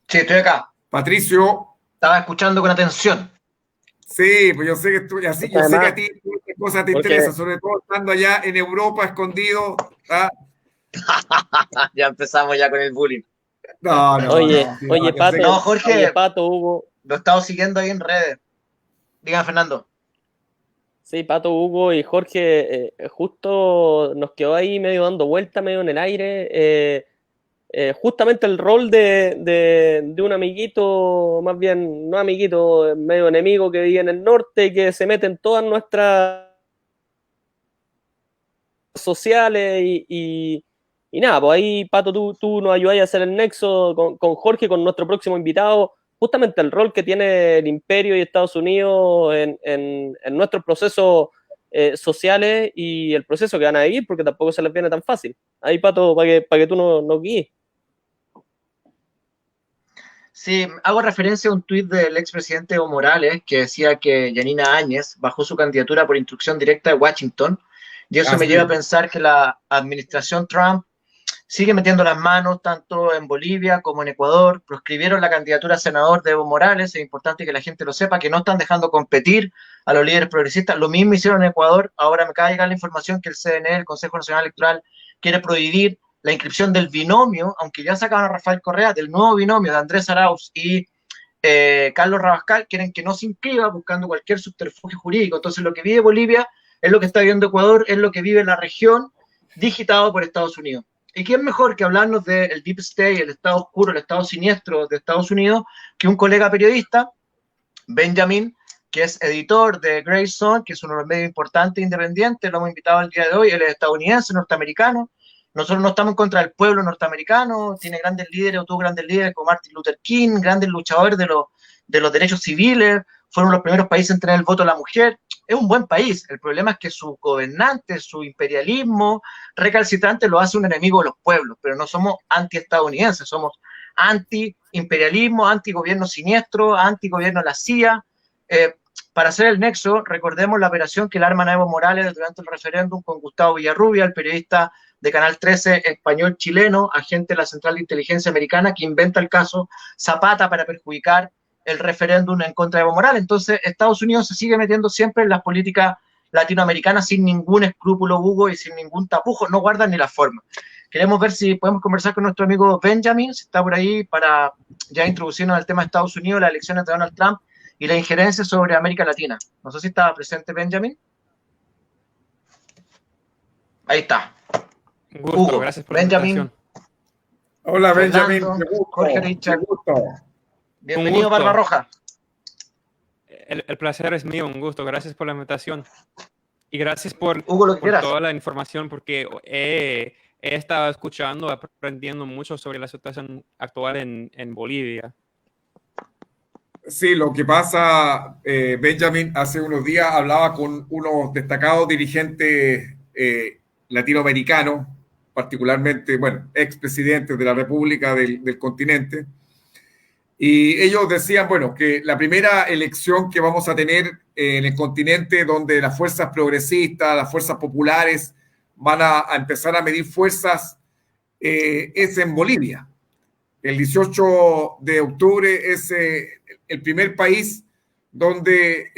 Sí, estoy acá. Patricio. Estaba escuchando con atención. Sí, pues yo sé que tú, así, yo sé que a ti estas cosas te interesan, sobre todo estando allá en Europa, escondido. ¿Ah? Ya empezamos ya con el bullying. Oye, Pato. No, Jorge. Oye, Pato, Hugo. Lo he estado siguiendo ahí en redes. Digan, Fernando. Sí, Pato, Hugo y Jorge, justo nos quedó ahí medio dando vuelta, medio en el aire. Justamente el rol de un amiguito, más bien no amiguito, medio enemigo que vive en el norte y que se mete en todas nuestras sociales y nada, pues ahí, Pato, tú nos ayudas a hacer el nexo con Jorge, con nuestro próximo invitado, justamente el rol que tiene el Imperio y Estados Unidos en nuestros procesos sociales y el proceso que van a vivir, porque tampoco se les viene tan fácil. Ahí, Pato, para que tú nos guíes. Sí, hago referencia a un tuit del expresidente Evo Morales que decía que Yanina Áñez bajó su candidatura por instrucción directa de Washington, y eso me lleva a pensar que la administración Trump sigue metiendo las manos tanto en Bolivia como en Ecuador. Proscribieron la candidatura a senador de Evo Morales, es importante que la gente lo sepa, que no están dejando competir a los líderes progresistas. Lo mismo hicieron en Ecuador. Ahora me acaba de llegar la información que el CNE, el Consejo Nacional Electoral, quiere prohibir la inscripción del binomio, aunque ya sacaron a Rafael Correa, del nuevo binomio de Andrés Arauz y Carlos Rabascal, quieren que no se inscriba buscando cualquier subterfugio jurídico. Entonces lo que vive Bolivia es lo que está viviendo Ecuador, es lo que vive la región digitado por Estados Unidos. ¿Y quién mejor que hablarnos del Deep State, el estado oscuro, el estado siniestro de Estados Unidos, que un colega periodista, Benjamin, que es editor de Grayson, que es uno de los medios importantes e independientes, lo hemos invitado el día de hoy, él es estadounidense, norteamericano. Nosotros no estamos en contra del pueblo norteamericano, tiene grandes líderes, o tuvo grandes líderes como Martin Luther King, grandes luchadores de los derechos civiles, fueron los primeros países en tener el voto de la mujer. Es un buen país, el problema es que su gobernante, su imperialismo recalcitrante lo hace un enemigo de los pueblos, pero no somos anti-estadounidenses, somos anti-imperialismo, anti-gobierno siniestro, anti-gobierno de la CIA. Para hacer el nexo, recordemos la operación que le arman a Evo Morales durante el referéndum con Gustavo Villarrubia, el periodista de Canal 13 español chileno, agente de la Central de Inteligencia Americana, que inventa el caso Zapata para perjudicar el referéndum en contra de Evo Morales. Entonces, Estados Unidos se sigue metiendo siempre en las políticas latinoamericanas sin ningún escrúpulo, Hugo, y sin ningún tapujo, no guardan ni la forma. Queremos ver si podemos conversar con nuestro amigo Benjamin, si está por ahí, para ya introducirnos al tema de Estados Unidos, las elecciones de Donald Trump y la injerencia sobre América Latina. No sé si estaba presente Benjamin. Ahí está. Un gusto, Hugo, gracias por la Benjamin. invitación. Hola, Benjamin. Fernando, Qué gusto, Jorge Richard. qué gusto. Bienvenido, Un gusto. Barbarroja. El placer es mío, un gusto. Gracias por la invitación. Y gracias por Hugo, lo que quieras. toda la información, porque he estado escuchando, aprendiendo mucho sobre la situación actual en Bolivia. Sí, lo que pasa, Benjamin, hace unos días hablaba con unos destacados dirigentes latinoamericanos, particularmente, bueno, expresidentes de la República del continente, y ellos decían, bueno, que la primera elección que vamos a tener en el continente donde las fuerzas progresistas, las fuerzas populares van a empezar a medir fuerzas es en Bolivia. El 18 de octubre es el primer país donde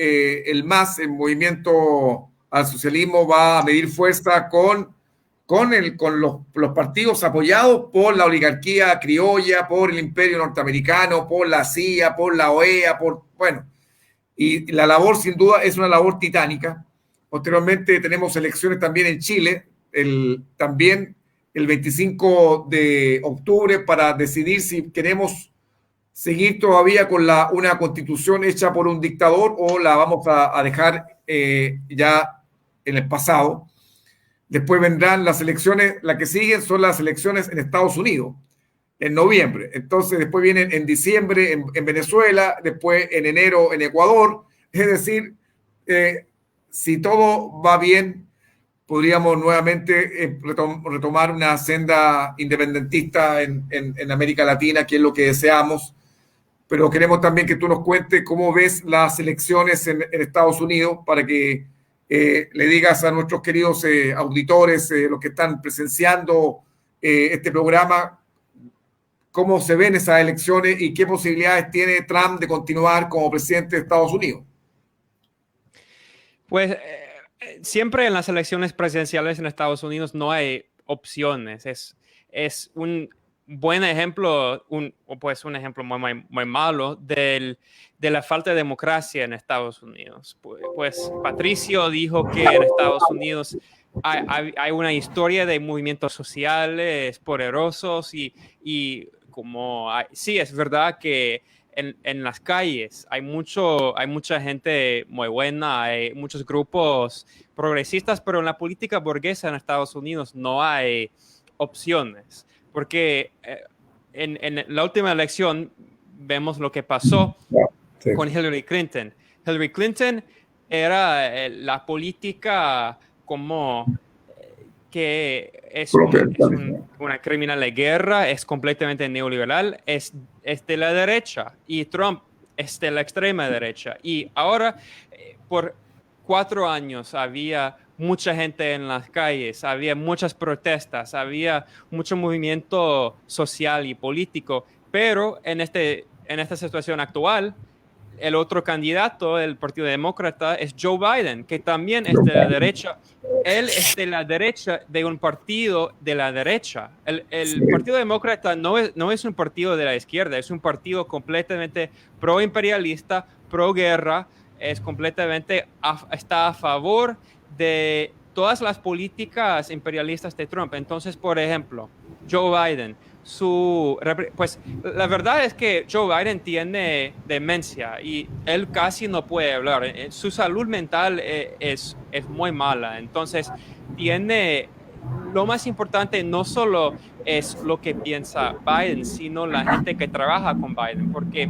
el MAS, el Movimiento al Socialismo, va a medir fuerza con los partidos apoyados por la oligarquía criolla, por el imperio norteamericano, por la CIA, por la OEA, y la labor sin duda es una labor titánica. Posteriormente tenemos elecciones también en Chile, también el 25 de octubre, para decidir si queremos seguir todavía con una constitución hecha por un dictador o la vamos a dejar ya en el pasado. Después vendrán las elecciones, las que siguen son las elecciones en Estados Unidos, en noviembre. Entonces, después vienen en diciembre en Venezuela, después en enero en Ecuador. Es decir, si todo va bien, podríamos nuevamente retomar una senda independentista en América Latina, que es lo que deseamos. Pero queremos también que tú nos cuentes cómo ves las elecciones en Estados Unidos, para que le digas a nuestros queridos auditores, los que están presenciando este programa, cómo se ven esas elecciones y qué posibilidades tiene Trump de continuar como presidente de Estados Unidos. Pues siempre en las elecciones presidenciales en Estados Unidos no hay opciones. Es un buen ejemplo, un ejemplo muy malo de la falta de democracia en Estados Unidos. Pues Patricio dijo que en Estados Unidos hay una historia de movimientos sociales poderosos y como sí, es verdad que en las calles hay mucha gente muy buena, hay muchos grupos progresistas, pero en la política burguesa en Estados Unidos no hay opciones. Porque en la última elección vemos lo que pasó con Hillary Clinton. Hillary Clinton era la política como que es una criminal de guerra, es completamente neoliberal, es de la derecha, y Trump es de la extrema derecha. Y ahora, por 4 años había mucha gente en las calles, había muchas protestas, había mucho movimiento social y político, pero en esta situación actual, el otro candidato del Partido Demócrata es Joe Biden, que también es de la derecha. Él es de la derecha de un partido de la derecha. El Partido Demócrata no es un partido de la izquierda, es un partido completamente pro-imperialista, pro-guerra, es completamente está a favor de todas las políticas imperialistas de Trump. Entonces, por ejemplo, Joe Biden, pues la verdad es que Joe Biden tiene demencia y él casi no puede hablar. Su salud mental es muy mala. Entonces, lo más importante no solo es lo que piensa Biden, sino la gente que trabaja con Biden, porque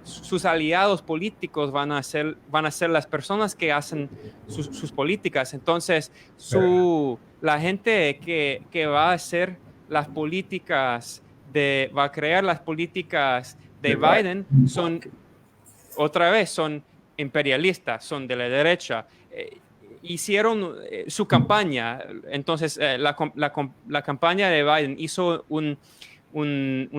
sus aliados políticos van a ser las personas que hacen sus políticas. Entonces, la gente que va a hacer las políticas va a crear las políticas de Biden son imperialistas, son de la derecha. Hicieron su campaña, entonces la campaña de Biden hizo un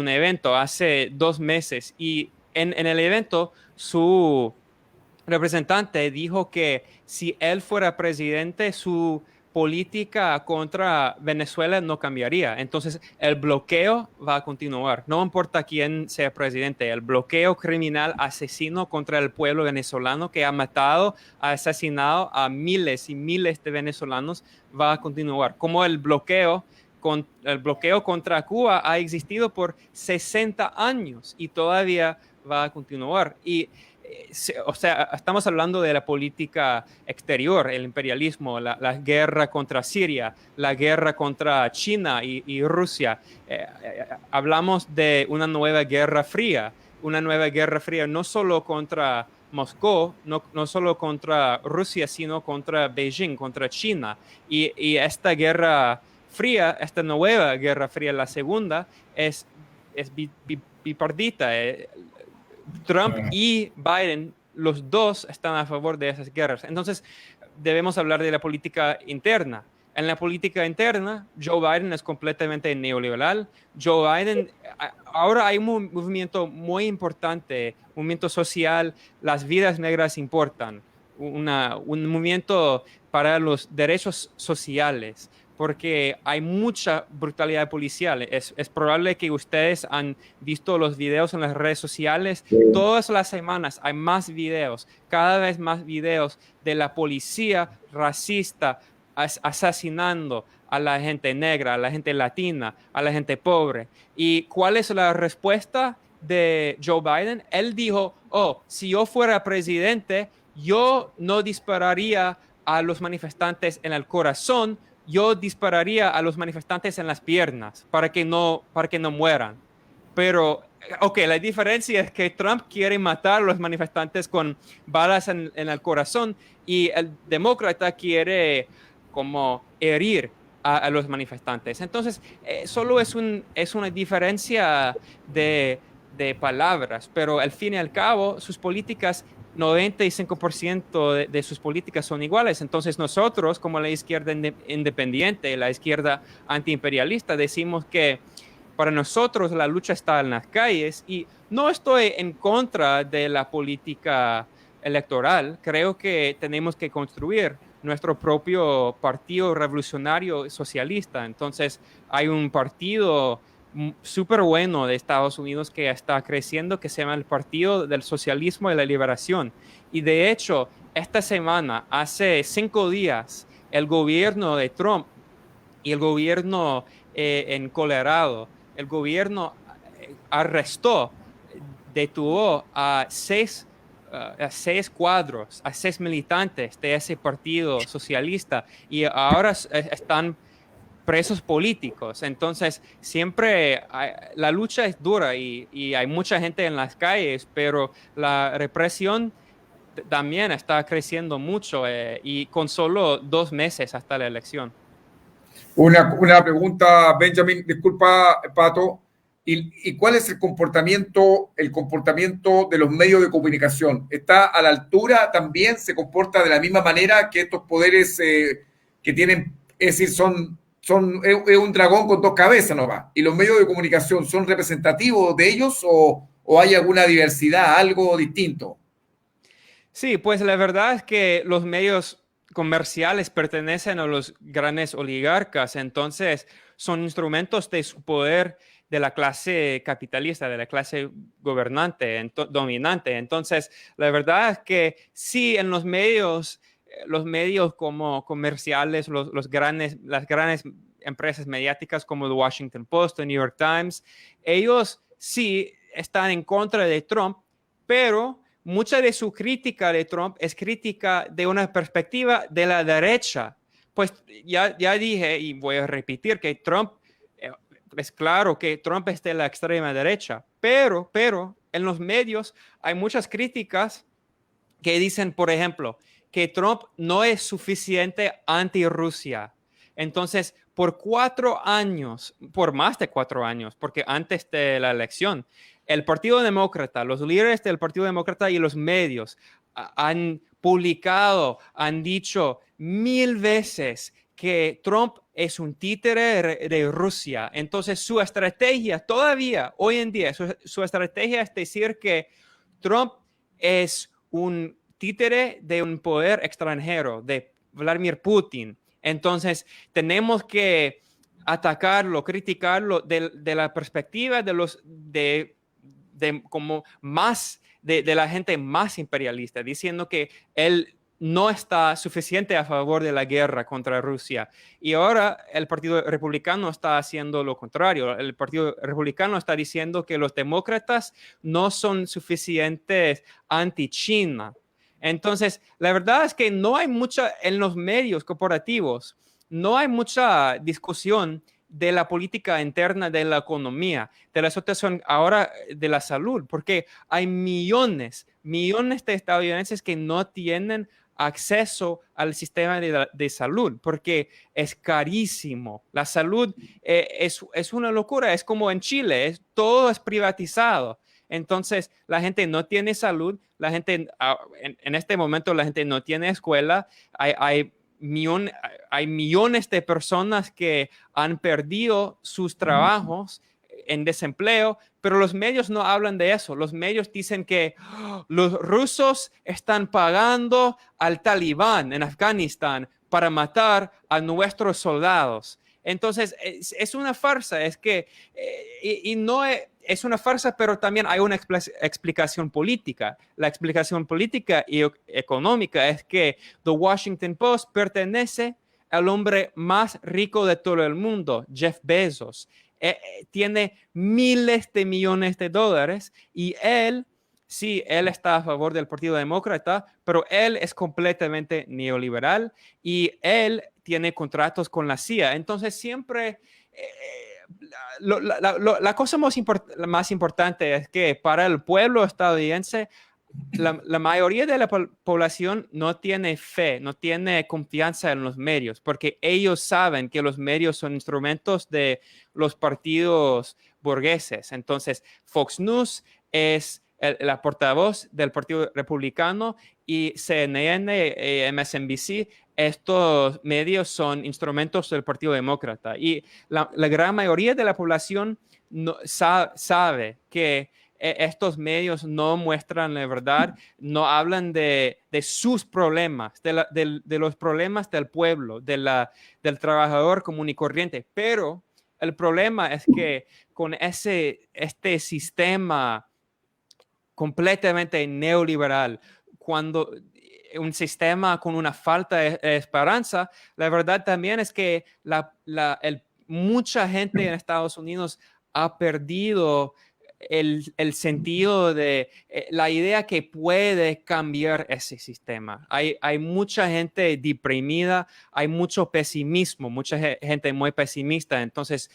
evento hace 2 meses y en el evento su representante dijo que si él fuera presidente, su política contra Venezuela no cambiaría. Entonces, el bloqueo va a continuar. No importa quién sea presidente, el bloqueo criminal asesino contra el pueblo venezolano que ha asesinado a miles y miles de venezolanos va a continuar. Como el bloqueo contra Cuba ha existido por 60 años y todavía va a continuar. O sea, estamos hablando de la política exterior, el imperialismo, la guerra contra Siria, la guerra contra China y Rusia. Hablamos de una nueva guerra fría no solo contra Moscú, no solo contra Rusia, sino contra Beijing, contra China. Y esta guerra fría, esta nueva guerra fría, la segunda, es bipartita. Trump y Biden, los dos están a favor de esas guerras. Entonces, debemos hablar de la política interna. En la política interna, Joe Biden es completamente neoliberal. Joe Biden, ahora hay un movimiento muy importante, un movimiento social, las vidas negras importan, un movimiento para los derechos sociales, porque hay mucha brutalidad policial. Es probable que ustedes han visto los videos en las redes sociales. Todas las semanas hay más videos, cada vez más videos de la policía racista asesinando a la gente negra, a la gente latina, a la gente pobre. ¿Y cuál es la respuesta de Joe Biden? Él dijo, si yo fuera presidente, yo no dispararía a los manifestantes en el corazón, yo dispararía a los manifestantes en las piernas para que no mueran. Pero, la diferencia es que Trump quiere matar a los manifestantes con balas en el corazón y el demócrata quiere como herir a los manifestantes. Entonces, solo es una diferencia de palabras, pero al fin y al cabo, sus políticas 95% de sus políticas son iguales. Entonces nosotros, como la izquierda independiente, la izquierda antiimperialista, decimos que para nosotros la lucha está en las calles y no estoy en contra de la política electoral. Creo que tenemos que construir nuestro propio partido revolucionario socialista. Entonces hay un partido súper bueno de Estados Unidos que está creciendo, que se llama el Partido del Socialismo y la Liberación. Y de hecho, esta semana, hace 5 días, el gobierno de Trump y el gobierno en Colorado, el gobierno detuvo a 6 cuadros, a 6 militantes de ese partido socialista y ahora están presos políticos. Entonces, siempre la lucha es dura y hay mucha gente en las calles, pero la represión también está creciendo mucho y con solo 2 meses hasta la elección. Una pregunta, Benjamin, disculpa, Pato. ¿Y cuál es el comportamiento de los medios de comunicación? ¿Está a la altura también? ¿Se comporta de la misma manera que estos poderes que tienen, es decir, es un dragón con 2 cabezas nomás? ¿Y los medios de comunicación son representativos de ellos o o hay alguna diversidad, algo distinto? Sí, pues la verdad es que los medios comerciales pertenecen a los grandes oligarcas, entonces son instrumentos de su poder de la clase capitalista, de la clase gobernante, dominante. Entonces, la verdad es que sí, en los medios como comerciales, las grandes empresas mediáticas como The Washington Post, The New York Times, ellos sí están en contra de Trump, pero mucha de su crítica de Trump es crítica de una perspectiva de la derecha. Pues ya dije y voy a repetir que Trump, es claro que Trump es de la extrema derecha, pero en los medios hay muchas críticas que dicen, por ejemplo, que Trump no es suficiente anti-Rusia. Entonces, por más de 4 años, porque antes de la elección, el Partido Demócrata, los líderes del Partido Demócrata y los medios han publicado, han dicho 1000 veces que Trump es un títere de Rusia. Entonces, su estrategia todavía, hoy en día, su estrategia es decir que Trump es un títere de un poder extranjero, de Vladimir Putin. Entonces, tenemos que atacarlo, criticarlo de la perspectiva de como más de la gente más imperialista, diciendo que él no está suficiente a favor de la guerra contra Rusia. Y ahora el Partido Republicano está haciendo lo contrario. El Partido Republicano está diciendo que los demócratas no son suficientes anti-China. Entonces, la verdad es que no hay mucha, en los medios corporativos, no hay mucha discusión de la política interna de la economía, de la situación ahora de la salud, porque hay millones de estadounidenses que no tienen acceso al sistema de salud, porque es carísimo. La salud es una locura, es como en Chile, todo es privatizado. Entonces, la gente no tiene salud, la gente, en este momento la gente no tiene escuela, hay millones de personas que han perdido sus trabajos en desempleo, pero los medios no hablan de eso. Los medios dicen que los rusos están pagando al talibán en Afganistán para matar a nuestros soldados. Entonces, es una farsa, es que, y no es una farsa, pero también hay una explicación política. La explicación política y económica es que The Washington Post pertenece al hombre más rico de todo el mundo, Jeff Bezos. Tiene miles de millones de dólares y él está a favor del Partido Demócrata, pero él es completamente neoliberal y él tiene contratos con la CIA. Entonces siempre la cosa más importante es que para el pueblo estadounidense la mayoría de la población no tiene fe, no tiene confianza en los medios, porque ellos saben que los medios son instrumentos de los partidos burgueses. Entonces, Fox News es la portavoz del Partido Republicano y CNN, MSNBC, estos medios son instrumentos del Partido Demócrata. Y la gran mayoría de la población sabe que estos medios no muestran la verdad, no hablan de sus problemas, de los problemas del pueblo, del trabajador común y corriente. Pero el problema es que con este sistema completamente neoliberal, cuando un sistema con una falta de esperanza, la verdad también es que mucha gente en Estados Unidos ha perdido el sentido de la idea que puede cambiar ese sistema. Hay mucha gente deprimida, hay mucho pesimismo, mucha gente muy pesimista. Entonces,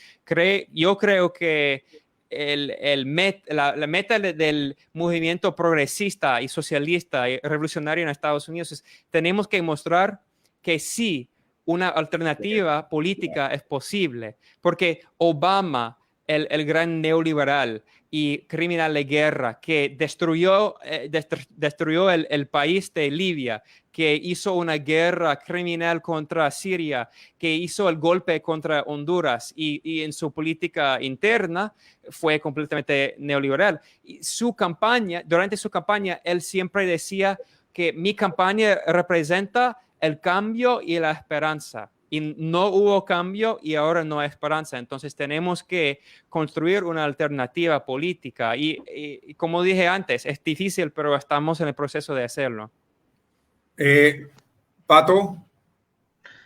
yo creo que la meta del movimiento progresista y socialista y revolucionario en Estados Unidos es tenemos que mostrar que sí, una alternativa política es posible, porque Obama el gran neoliberal y criminal de guerra que destruyó el país de Libia, que hizo una guerra criminal contra Siria, que hizo el golpe contra Honduras y en su política interna fue completamente neoliberal. Y durante su campaña, él siempre decía que mi campaña representa el cambio y la esperanza. Y no hubo cambio y ahora no hay esperanza. Entonces tenemos que construir una alternativa política. Y como dije antes, es difícil, pero estamos en el proceso de hacerlo. Pato.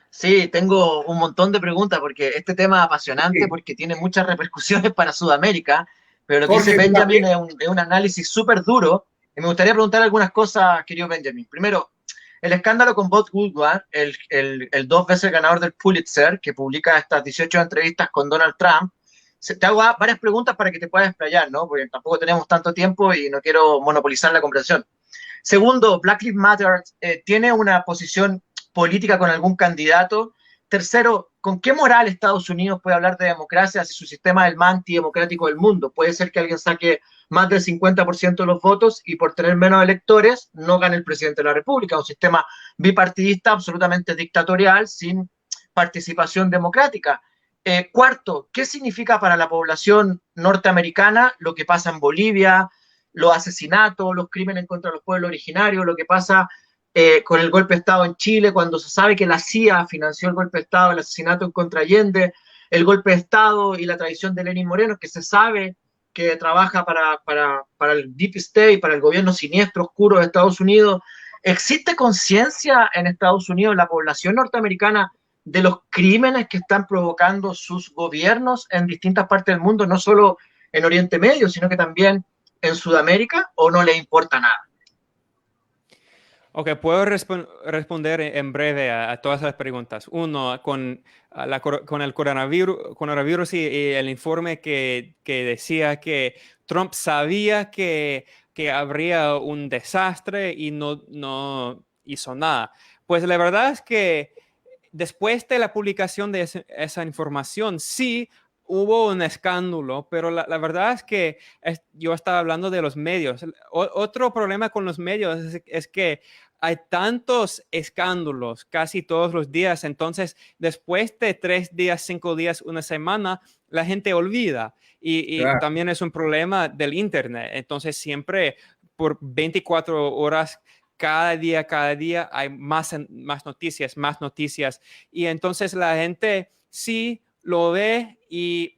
Sí, tengo un montón de preguntas porque este tema es apasionante porque tiene muchas repercusiones para Sudamérica, pero lo que dice Benjamin es un análisis súper duro y me gustaría preguntar algunas cosas, querido Benjamin. Primero, el escándalo con Bob Woodward, el 2 veces ganador del Pulitzer, que publica estas 18 entrevistas con Donald Trump. Te hago varias preguntas para que te puedas explayar, ¿no? Porque tampoco tenemos tanto tiempo y no quiero monopolizar la conversación. Segundo, Black Lives Matter tiene una posición política con algún candidato. Tercero, ¿con qué moral Estados Unidos puede hablar de democracia si su sistema es el más antidemocrático del mundo? Puede ser que alguien saque más del 50% de los votos y por tener menos electores no gane el presidente de la República. Un sistema bipartidista absolutamente dictatorial sin participación democrática. Cuarto, ¿qué significa para la población norteamericana lo que pasa en Bolivia, los asesinatos, los crímenes contra los pueblos originarios, lo que pasa con el golpe de Estado en Chile, cuando se sabe que la CIA financió el golpe de Estado, el asesinato en contra Allende, el golpe de Estado y la traición de Lenín Moreno, que se sabe que trabaja para el Deep State, para el gobierno siniestro, oscuro de Estados Unidos? ¿Existe conciencia en Estados Unidos, en la población norteamericana, de los crímenes que están provocando sus gobiernos en distintas partes del mundo, no solo en Oriente Medio, sino que también en Sudamérica, o no le importa nada? Ok, puedo responder en breve a todas las preguntas. Uno, con el coronavirus y el informe que decía que Trump sabía que habría un desastre y no hizo nada. Pues la verdad es que después de la publicación de esa información, sí hubo un escándalo, pero la verdad es que yo estaba hablando de los medios. Otro problema con los medios es que hay tantos escándalos casi todos los días, entonces después de 3 días, 5 días, una semana, la gente olvida. Y claro, también es un problema del Internet. Entonces siempre por 24 horas, cada día hay más noticias. Y entonces la gente sí lo ve y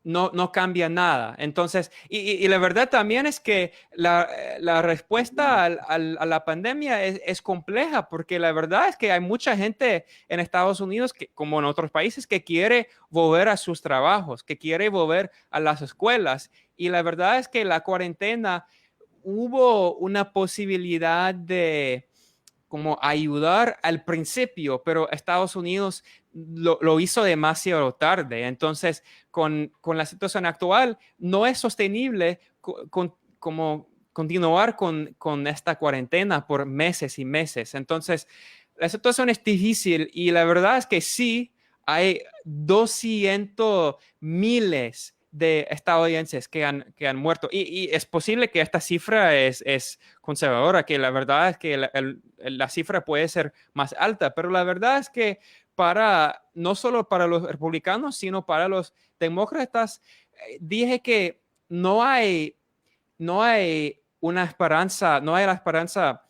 no cambia nada. Entonces, y la verdad también es que la respuesta a la pandemia es compleja, porque la verdad es que hay mucha gente en Estados Unidos, como en otros países, que quiere volver a sus trabajos, que quiere volver a las escuelas. Y la verdad es que la cuarentena hubo una posibilidad de como ayudar al principio, pero Estados Unidos lo hizo demasiado tarde. Entonces, con la situación actual, no es sostenible como continuar con esta cuarentena por meses y meses. Entonces, la situación es difícil y la verdad es que sí, hay 200 miles de estadounidenses que han muerto. Y es posible que esta cifra es conservadora, que la verdad es que la cifra puede ser más alta, pero la verdad es que no solo para los republicanos, sino para los demócratas, dije que no hay una esperanza, no hay la esperanza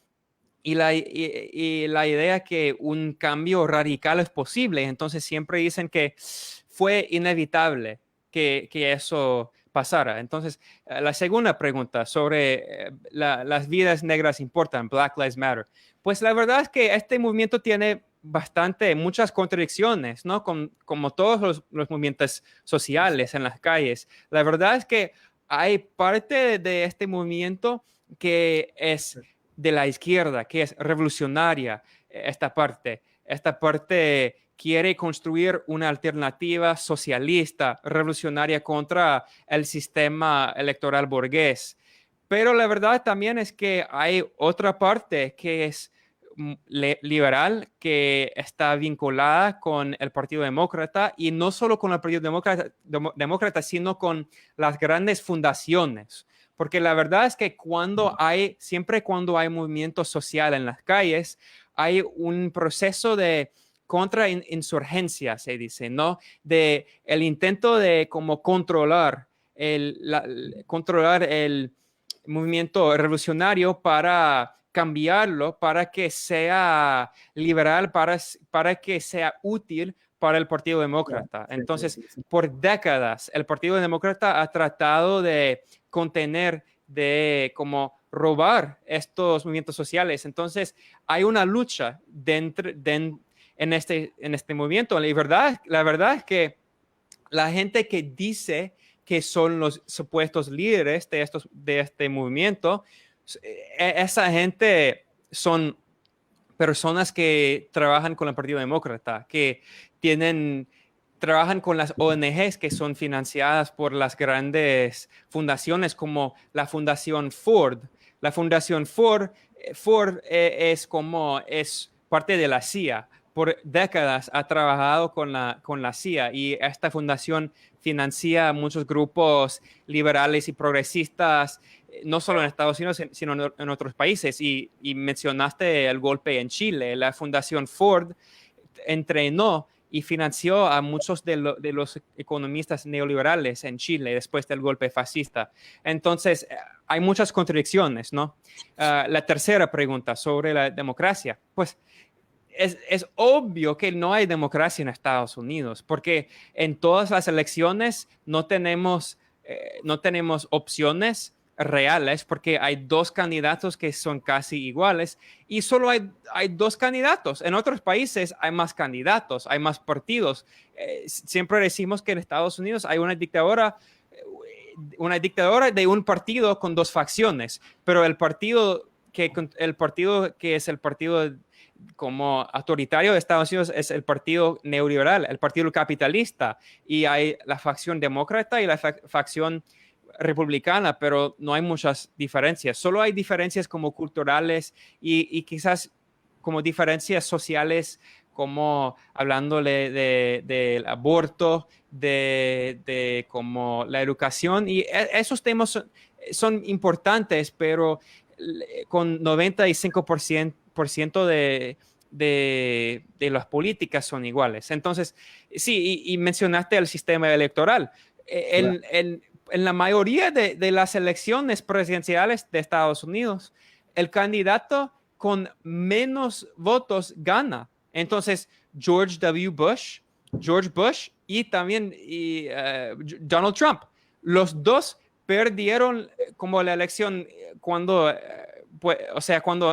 y la idea que un cambio radical es posible. Entonces siempre dicen que fue inevitable que eso pasara. Entonces, la segunda pregunta sobre las vidas negras importan, Black Lives Matter. Pues la verdad es que este movimiento tiene muchas contradicciones, ¿no? Como todos los movimientos sociales en las calles. La verdad es que hay parte de este movimiento que es de la izquierda, que es revolucionaria. Esta parte quiere construir una alternativa socialista, revolucionaria contra el sistema electoral burgués. Pero la verdad también es que hay otra parte que es liberal que está vinculada con el Partido Demócrata, y no solo con el Partido Demócrata, sino con las grandes fundaciones. Porque la verdad es que siempre cuando hay movimiento social en las calles, hay un proceso de contrainsurgencia, se dice, ¿no? De el intento de como controlar el movimiento revolucionario para cambiarlo, para que sea liberal, para que sea útil para el Partido Demócrata. Entonces, por décadas, el Partido Demócrata ha tratado de contener, de como robar estos movimientos sociales. Entonces, hay una lucha en este movimiento. La verdad es que la gente que dice que son los supuestos líderes de este movimiento, esa gente son personas que trabajan con el Partido Demócrata, que trabajan con las ONGs que son financiadas por las grandes fundaciones como la Fundación Ford. La Fundación Ford es parte de la CIA. Por décadas ha trabajado con la CIA, y esta fundación financia muchos grupos liberales y progresistas, no solo en Estados Unidos, sino en otros países. Y mencionaste el golpe en Chile. La Fundación Ford entrenó y financió a muchos de los economistas neoliberales en Chile después del golpe fascista. Entonces, hay muchas contradicciones, ¿no? La tercera pregunta sobre la democracia. Pues es obvio que no hay democracia en Estados Unidos, porque en todas las elecciones no tenemos opciones reales, porque hay dos candidatos que son casi iguales, y solo hay dos candidatos. En otros países hay más candidatos, hay más partidos. Siempre decimos que en Estados Unidos hay una dictadura de un partido con dos facciones, pero el partido que es el partido como autoritario de Estados Unidos es el partido neoliberal, el partido capitalista, y hay la facción demócrata y la facción republicana, pero no hay muchas diferencias. Solo hay diferencias como culturales y quizás como diferencias sociales, como hablándole del aborto, de como la educación, y esos temas son importantes, pero con 95% de las políticas son iguales. Entonces, sí, y mencionaste el sistema electoral. En la mayoría de las elecciones presidenciales de Estados Unidos, el candidato con menos votos gana. Entonces, George Bush y también Donald Trump, los dos perdieron como la elección cuando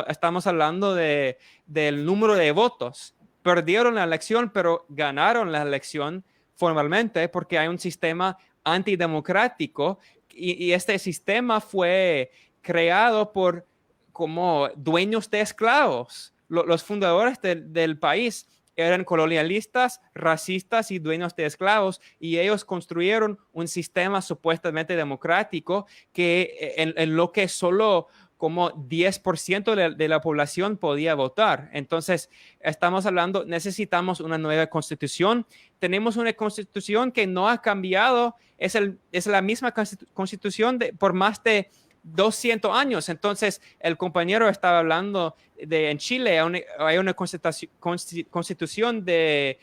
estamos hablando del número de votos. Perdieron la elección, pero ganaron la elección formalmente porque hay un sistema antidemocrático, y este sistema fue creado por como dueños de esclavos. Los fundadores del país eran colonialistas, racistas y dueños de esclavos, y ellos construyeron un sistema supuestamente democrático que en lo que solo como 10% de la población podía votar. Entonces, necesitamos una nueva constitución. Tenemos una constitución que no ha cambiado, es la misma constitución por más de 200 años. Entonces, el compañero estaba hablando en Chile hay una constitución de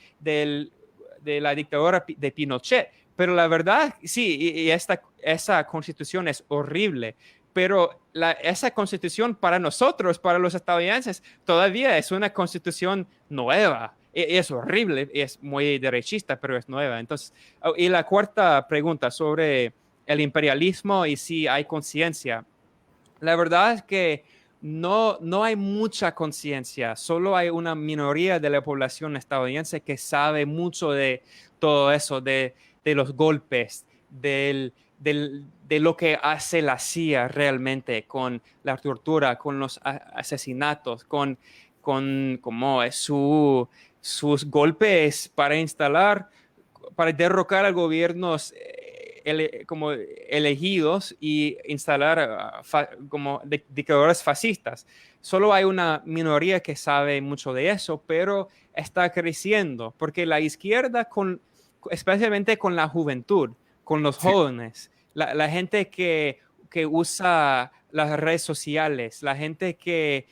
la dictadura de Pinochet, pero la verdad, sí, y esa constitución es horrible. Pero esa constitución para nosotros, para los estadounidenses, todavía es una constitución nueva. Es horrible, es muy derechista, pero es nueva. Entonces, y la cuarta pregunta sobre el imperialismo y si hay conciencia. La verdad es que no hay mucha conciencia. Solo hay una minoría de la población estadounidense que sabe mucho de todo eso, de los golpes, de lo que hace la CIA realmente con la tortura, con los asesinatos, con como sus golpes para derrocar a gobiernos como elegidos y instalar como dictadores fascistas. Solo hay una minoría que sabe mucho de eso, pero está creciendo, porque la izquierda, especialmente con la juventud, con los jóvenes, la gente que usa las redes sociales, la gente que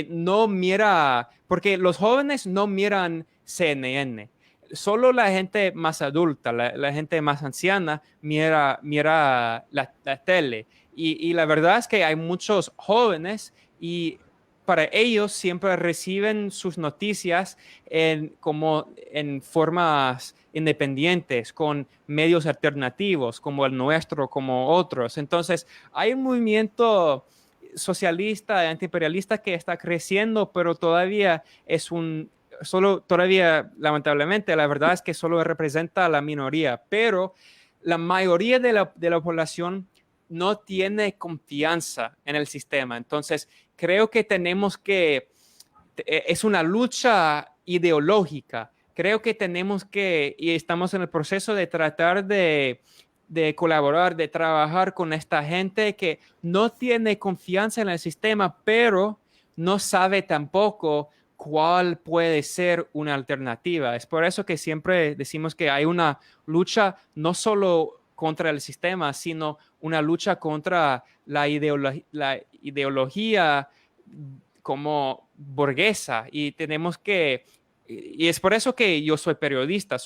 no mira, porque los jóvenes no miran CNN. Solo la gente más adulta, la gente más anciana mira la tele. Y la verdad es que hay muchos jóvenes y para ellos siempre reciben sus noticias como en formas independientes, con medios alternativos como el nuestro, como otros. Entonces, hay un movimiento socialista, antiimperialista que está creciendo, pero todavía todavía, lamentablemente, la verdad es que solo representa a la minoría, pero la mayoría de la población no tiene confianza en el sistema. Entonces, creo que es una lucha ideológica. Creo que y estamos en el proceso de tratar de colaborar, de trabajar con esta gente que no tiene confianza en el sistema, pero no sabe tampoco cuál puede ser una alternativa. Es por eso que siempre decimos que hay una lucha no solo contra el sistema, sino una lucha contra la ideología como burguesa. Y es por eso que yo soy periodista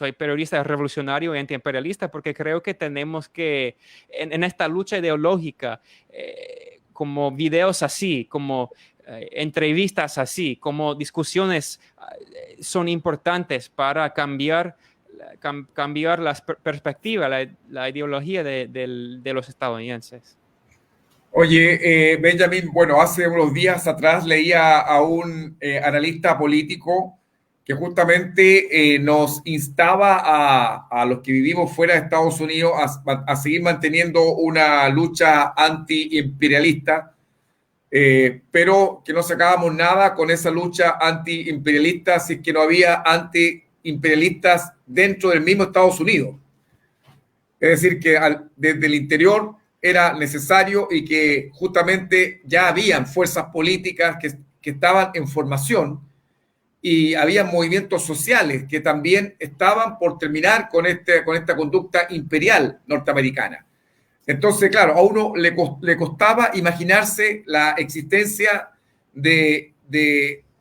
revolucionario y antiimperialista, porque creo que tenemos que, en esta lucha ideológica, como videos así, como entrevistas así, como discusiones son importantes para cambiar la perspectiva, la ideología de los estadounidenses. Oye, Benjamín, bueno, hace unos días atrás leía a un analista político que justamente nos instaba a los que vivimos fuera de Estados Unidos a seguir manteniendo una lucha antiimperialista, pero que no sacábamos nada con esa lucha antiimperialista si es que no había antiimperialistas dentro del mismo Estados Unidos. Es decir, que desde el interior era necesario y que justamente ya habían fuerzas políticas que estaban en formación y había movimientos sociales que también estaban por terminar con esta conducta imperial norteamericana. Entonces, claro, a uno le costaba imaginarse la existencia de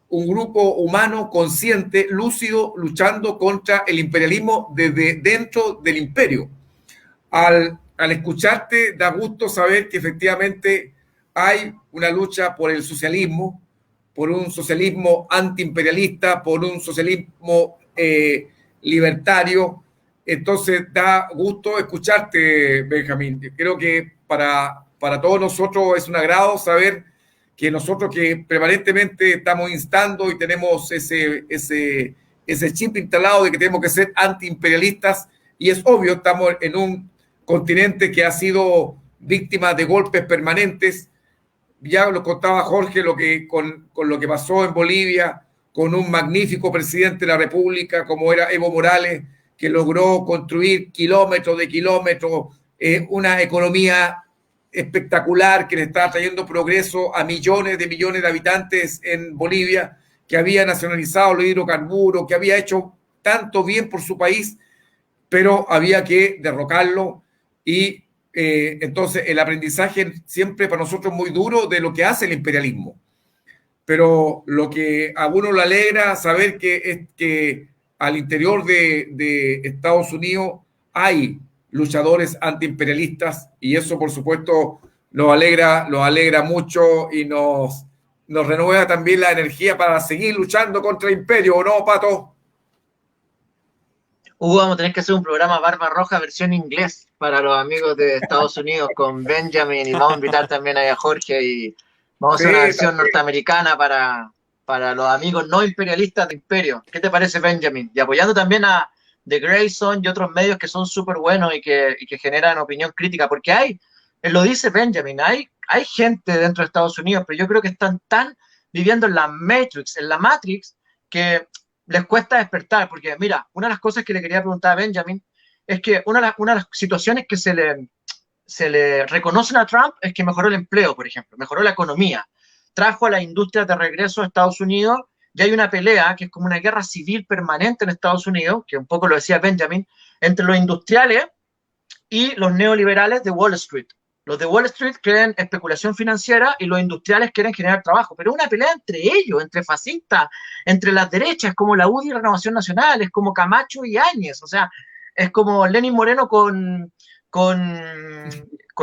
un grupo humano consciente, lúcido, luchando contra el imperialismo desde dentro del imperio. Al escucharte, da gusto saber que efectivamente hay una lucha por el socialismo, por un socialismo antiimperialista, por un socialismo libertario. Entonces da gusto escucharte, Benjamín. Creo que para todos nosotros es un agrado saber que nosotros que prevalentemente estamos instando y tenemos ese chip instalado de que tenemos que ser antiimperialistas, y es obvio, estamos en un continente que ha sido víctima de golpes permanentes. Ya lo contaba Jorge con lo que pasó en Bolivia, con un magnífico presidente de la República como era Evo Morales, que logró construir kilómetros de kilómetros, una economía espectacular que le estaba trayendo progreso a millones de habitantes en Bolivia, que había nacionalizado los hidrocarburos, que había hecho tanto bien por su país, pero había que derrocarlo. Y entonces el aprendizaje siempre para nosotros es muy duro de lo que hace el imperialismo. Pero lo que a uno le alegra saber es que al interior de Estados Unidos hay luchadores antiimperialistas, y eso por supuesto nos alegra mucho y nos renueva también la energía para seguir luchando contra el imperio, ¿o no, Pato? Vamos a tener que hacer un programa Barba Roja versión inglés para los amigos de Estados Unidos con Benjamin, y vamos a invitar también a Jorge, y vamos a hacer una versión norteamericana para los amigos no imperialistas de imperio. ¿Qué te parece, Benjamin? Y apoyando también a The Grayson y otros medios que son súper buenos y que generan opinión crítica, porque él lo dice Benjamin, hay gente dentro de Estados Unidos, pero yo creo que están tan viviendo en la Matrix, que les cuesta despertar, porque mira, una de las cosas que le quería preguntar a Benjamin es que una de las situaciones que se le reconocen a Trump es que mejoró el empleo, por ejemplo, mejoró la economía, trajo a la industria de regreso a Estados Unidos, y hay una pelea que es como una guerra civil permanente en Estados Unidos, que un poco lo decía Benjamin, entre los industriales y los neoliberales de Wall Street. Los de Wall Street creen especulación financiera y los industriales quieren generar trabajo, pero es una pelea entre ellos, entre fascistas, entre las derechas, como la UDI y Renovación Nacional, es como Camacho y Áñez, o sea, es como Lenín Moreno con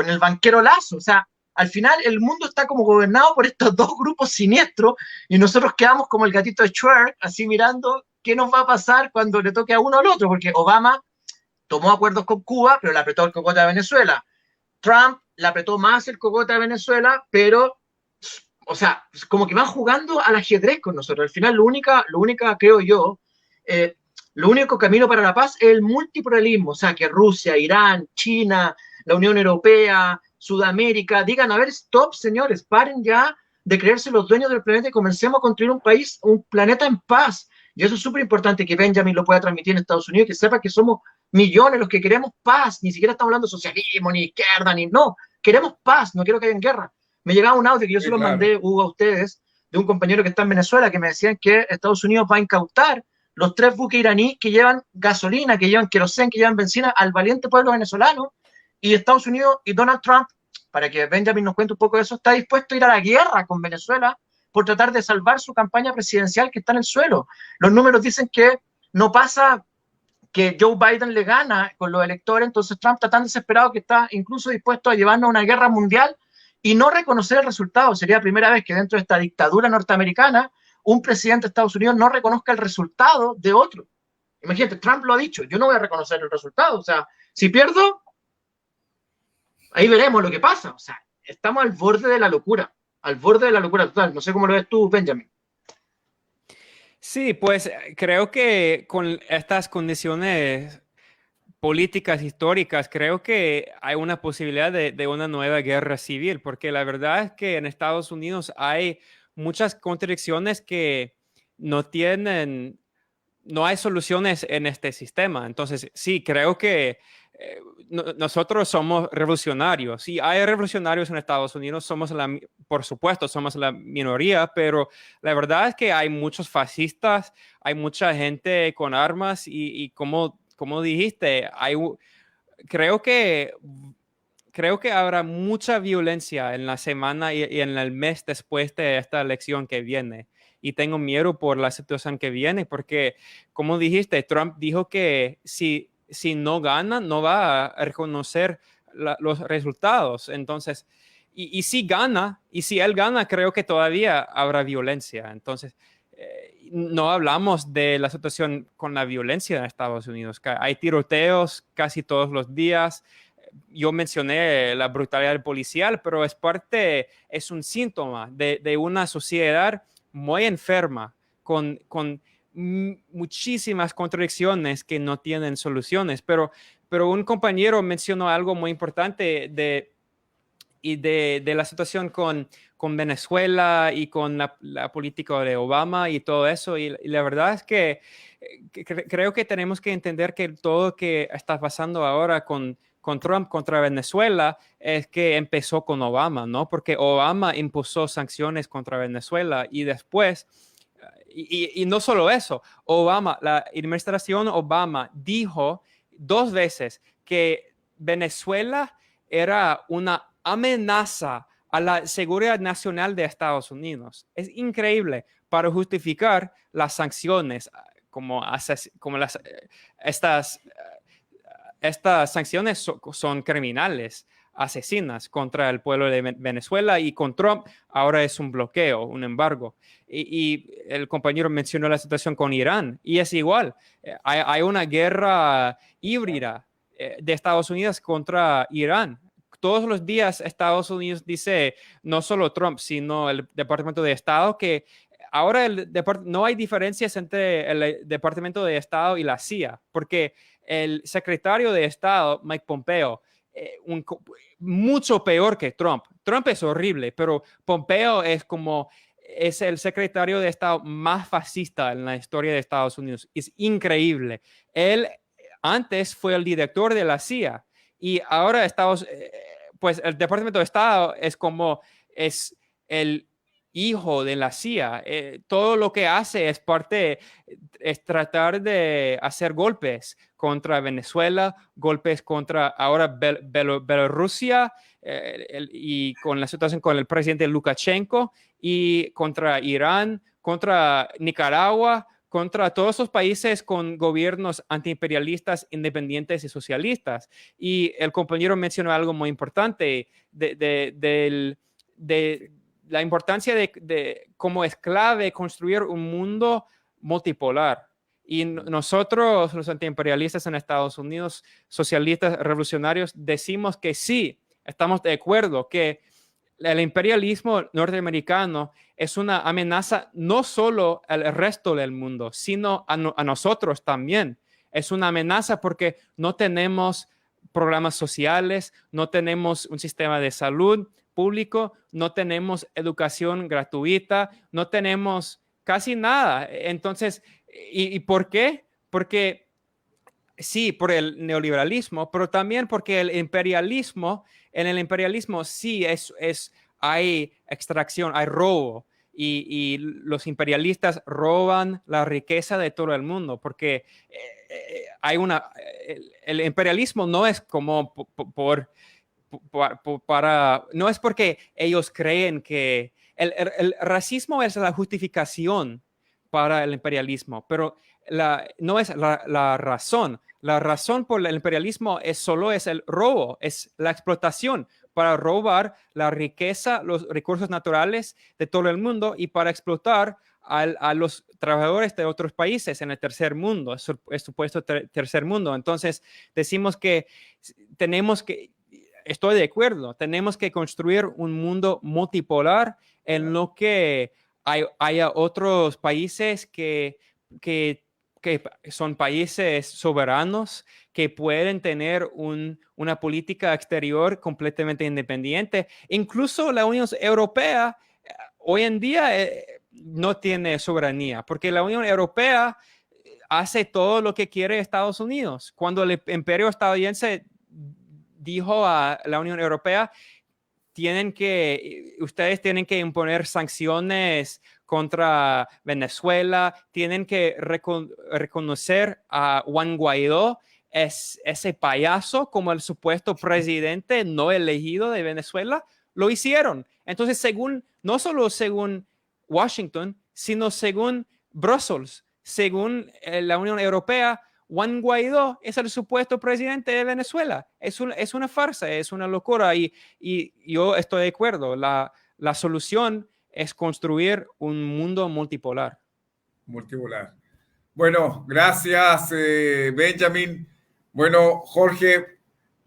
el banquero Lazo, o sea, al final el mundo está como gobernado por estos dos grupos siniestros y nosotros quedamos como el gatito de Shrek, así mirando qué nos va a pasar cuando le toque a uno o al otro, porque Obama tomó acuerdos con Cuba, pero le apretó el cogote a Venezuela. Trump le apretó más el cogote a Venezuela, pero, o sea, como que van jugando al ajedrez con nosotros. Al final, lo única creo yo, lo único camino para la paz es el multipluralismo, o sea, que Rusia, Irán, China, la Unión Europea, Sudamérica, digan, a ver, stop, señores, paren ya de creerse los dueños del planeta y comencemos a construir un país, un planeta en paz. Y eso es súper importante que Benjamin lo pueda transmitir en Estados Unidos, que sepa que somos millones los que queremos paz, ni siquiera estamos hablando de socialismo, ni izquierda, ni no, queremos paz, no quiero que haya guerra. Me llegaba un audio que yo se lo mandé, Hugo, a ustedes, de un compañero que está en Venezuela, que me decían que Estados Unidos va a incautar los 3 buques iraníes que llevan gasolina, que llevan querosén, que llevan benzina al valiente pueblo venezolano, y Estados Unidos y Donald Trump, para que Benjamin nos cuente un poco de eso, está dispuesto a ir a la guerra con Venezuela por tratar de salvar su campaña presidencial que está en el suelo. Los números dicen que no pasa que Joe Biden le gana con los electores, entonces Trump está tan desesperado que está incluso dispuesto a llevarnos a una guerra mundial y no reconocer el resultado. Sería la primera vez que dentro de esta dictadura norteamericana un presidente de Estados Unidos no reconozca el resultado de otro. Imagínate, Trump lo ha dicho, yo no voy a reconocer el resultado, o sea, si pierdo, ahí veremos lo que pasa, o sea, estamos al borde de la locura total. No sé cómo lo ves tú, Benjamin. Sí, pues creo que con estas condiciones políticas históricas, creo que hay una posibilidad de una nueva guerra civil, porque la verdad es que en Estados Unidos hay muchas contradicciones que no hay soluciones en este sistema. Entonces, sí, creo que nosotros somos revolucionarios. Sí, hay revolucionarios en Estados Unidos, por supuesto, somos la minoría, pero la verdad es que hay muchos fascistas, hay mucha gente con armas y como dijiste, creo que habrá mucha violencia en la semana y en el mes después de esta elección que viene. Y tengo miedo por la situación que viene, porque, como dijiste, Trump dijo que si no gana, no va a reconocer los resultados. Entonces, y si él gana, creo que todavía habrá violencia. Entonces, no hablamos de la situación con la violencia en Estados Unidos. Hay tiroteos casi todos los días. Yo mencioné la brutalidad policial, pero es un síntoma de una sociedad muy enferma, con muchísimas contradicciones que no tienen soluciones. Pero un compañero mencionó algo muy importante de la situación con Venezuela y con la política de Obama y todo eso. Y la verdad es que creo que tenemos que entender que todo lo que está pasando ahora con Trump contra Venezuela es que empezó con Obama, ¿no? Porque Obama impuso sanciones contra Venezuela y después, y no solo eso, la administración Obama dijo 2 veces que Venezuela era una amenaza a la seguridad nacional de Estados Unidos. Es increíble para justificar las sanciones estas sanciones son criminales, asesinas contra el pueblo de Venezuela, y con Trump ahora es un bloqueo, un embargo. Y el compañero mencionó la situación con Irán y es igual. Hay una guerra híbrida de Estados Unidos contra Irán. Todos los días Estados Unidos dice, no solo Trump, sino el Departamento de Estado, que ahora no hay diferencias entre el Departamento de Estado y la CIA, porque el secretario de Estado, Mike Pompeo, mucho peor que Trump. Trump es horrible, pero Pompeo es el secretario de Estado más fascista en la historia de Estados Unidos. Es increíble. Él antes fue el director de la CIA y ahora pues el Departamento de Estado es el hijo de la CIA. Todo lo que hace es tratar de hacer golpes contra Venezuela, golpes contra ahora Bielorrusia, y con la situación con el presidente Lukashenko, y contra Irán, contra Nicaragua, contra todos esos países con gobiernos antiimperialistas, independientes y socialistas. Y el compañero mencionó algo muy importante de la importancia de cómo es clave construir un mundo multipolar. Y nosotros, los antiimperialistas en Estados Unidos, socialistas revolucionarios, decimos que sí, estamos de acuerdo que el imperialismo norteamericano es una amenaza no solo al resto del mundo, sino a nosotros también. Es una amenaza porque no tenemos programas sociales, no tenemos un sistema de salud público, no tenemos educación gratuita, no tenemos casi nada. Entonces, ¿y por qué? Porque sí, por el neoliberalismo, pero también porque en el imperialismo sí hay extracción, hay robo, y los imperialistas roban la riqueza de todo el mundo, porque el imperialismo no es como no es porque ellos creen que el racismo es la justificación para el imperialismo, pero no es la razón. La razón por el imperialismo solo es el robo, es la explotación para robar la riqueza, los recursos naturales de todo el mundo y para explotar a los trabajadores de otros países en el tercer mundo, el supuesto tercer mundo. Entonces, decimos que estoy de acuerdo, tenemos que construir un mundo multipolar en lo que haya otros países que son países soberanos que pueden tener una política exterior completamente independiente. Incluso la Unión Europea hoy en día no tiene soberanía, porque la Unión Europea hace todo lo que quiere Estados Unidos. Cuando el imperio estadounidense dijo a la Unión Europea, ustedes tienen que imponer sanciones contra Venezuela, tienen que reconocer a Juan Guaidó, ese payaso, como el supuesto presidente no elegido de Venezuela, lo hicieron. Entonces, no solo según Washington, sino según Bruselas, según la Unión Europea, Juan Guaidó es el supuesto presidente de Venezuela. Es una farsa, es una locura, y yo estoy de acuerdo. La solución es construir un mundo multipolar. Multipolar. Bueno, gracias, Benjamin. Bueno, Jorge,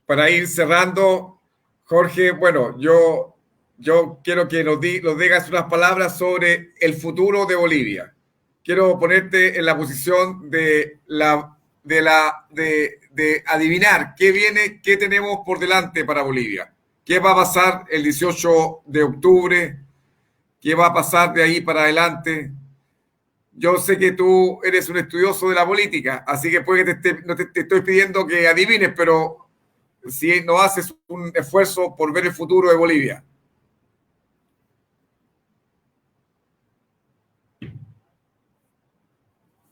para ir cerrando, Jorge, bueno, yo quiero que nos digas unas palabras sobre el futuro de Bolivia. Quiero ponerte en la posición de adivinar qué viene, qué tenemos por delante para Bolivia. ¿Qué va a pasar el 18 de octubre? ¿Qué va a pasar de ahí para adelante? Yo sé que tú eres un estudioso de la política, así que puede que no te estoy pidiendo que adivines, pero si no haces un esfuerzo por ver el futuro de Bolivia.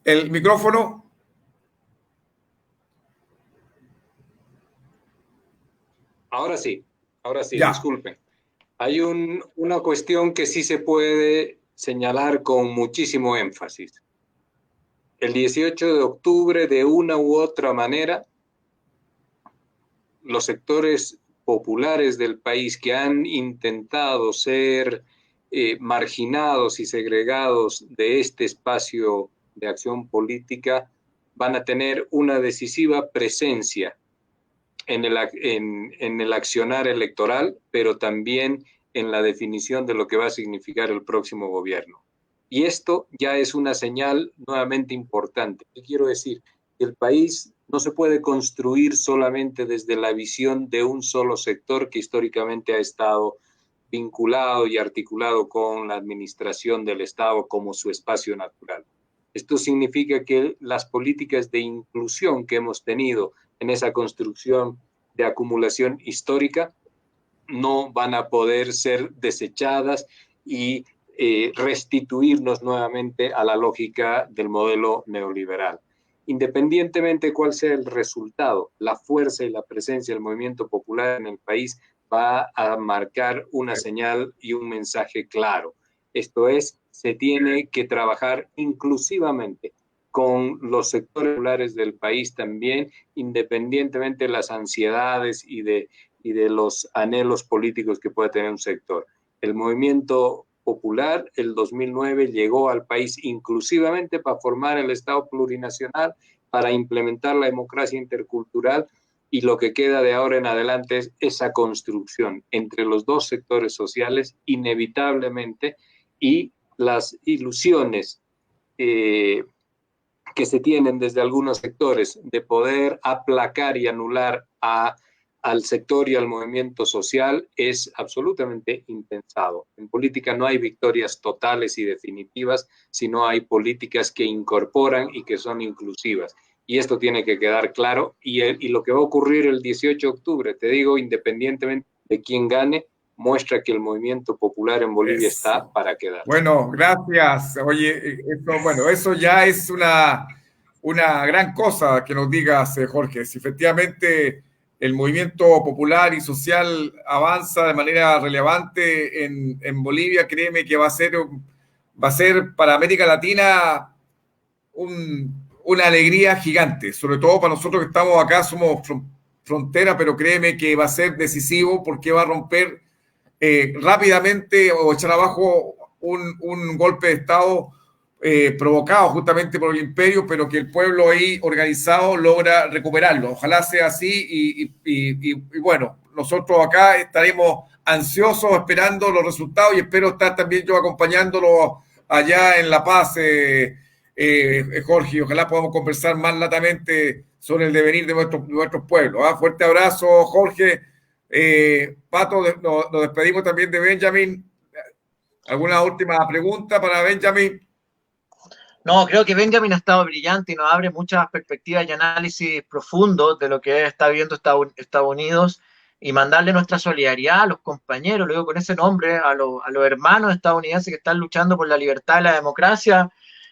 El micrófono. Ahora sí, Ya. disculpen. Hay una cuestión que sí se puede señalar con muchísimo énfasis. El 18 de octubre, de una u otra manera, los sectores populares del país que han intentado ser marginados y segregados de este espacio de acción política van a tener una decisiva presencia en el accionar electoral, pero también en la definición de lo que va a significar el próximo gobierno. Y esto ya es una señal nuevamente importante. ¿Qué quiero decir? El país no se puede construir solamente desde la visión de un solo sector que históricamente ha estado vinculado y articulado con la administración del Estado como su espacio natural. Esto significa que las políticas de inclusión que hemos tenido en esa construcción de acumulación histórica no van a poder ser desechadas y restituirnos nuevamente a la lógica del modelo neoliberal. Independientemente de cuál sea el resultado, la fuerza y la presencia del movimiento popular en el país va a marcar una señal y un mensaje claro. Esto es, se tiene que trabajar inclusivamente con los sectores populares del país también, independientemente de las ansiedades y de los anhelos políticos que pueda tener un sector. El movimiento popular, el 2009, llegó al país inclusivamente para formar el Estado plurinacional, para implementar la democracia intercultural, y lo que queda de ahora en adelante es esa construcción entre los dos sectores sociales, inevitablemente, y las ilusiones que se tienen desde algunos sectores de poder aplacar y anular al sector y al movimiento social es absolutamente impensado. En política no hay victorias totales y definitivas, sino hay políticas que incorporan y que son inclusivas. Y esto tiene que quedar claro. Y lo que va a ocurrir el 18 de octubre, te digo, independientemente de quién gane, muestra que el movimiento popular en Bolivia está para quedar. Bueno, gracias. Oye, eso ya es una gran cosa que nos digas, Jorge. Si efectivamente el movimiento popular y social avanza de manera relevante en Bolivia, créeme que va a ser para América Latina una alegría gigante, sobre todo para nosotros que estamos acá, somos frontera, pero créeme que va a ser decisivo porque va a romper rápidamente o echar abajo un golpe de Estado provocado justamente por el imperio, pero que el pueblo ahí organizado logra recuperarlo. Ojalá sea así y bueno, nosotros acá estaremos ansiosos esperando los resultados y espero estar también yo acompañándolo allá en La Paz, Jorge. Ojalá podamos conversar más latamente sobre el devenir de nuestros pueblos. Fuerte abrazo, Jorge. Pato, nos despedimos también de Benjamín. ¿Alguna última pregunta para Benjamín? No, creo que Benjamín ha estado brillante y nos abre muchas perspectivas y análisis profundos de lo que está viendo Estados Unidos, y mandarle nuestra solidaridad a los compañeros, lo digo con ese nombre, a los hermanos estadounidenses que están luchando por la libertad y la democracia,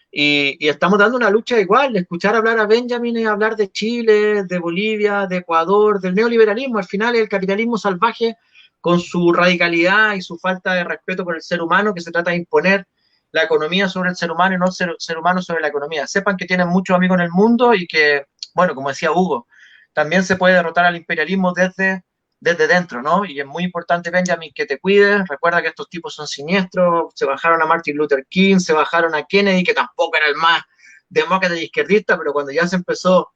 y estamos dando una lucha igual. Escuchar hablar a Benjamín y hablar de Chile, de Bolivia, de Ecuador, del neoliberalismo, al final es el capitalismo salvaje con su radicalidad y su falta de respeto por el ser humano, que se trata de imponer la economía sobre el ser humano y no el ser humano sobre la economía. Sepan que tienen muchos amigos en el mundo y que, bueno, como decía Hugo, también se puede derrotar al imperialismo desde dentro, ¿no? Y es muy importante, Benjamín, que te cuides. Recuerda que estos tipos son siniestros. Se bajaron a Martin Luther King, se bajaron a Kennedy, que tampoco era el más demócrata y izquierdista, pero cuando ya se empezó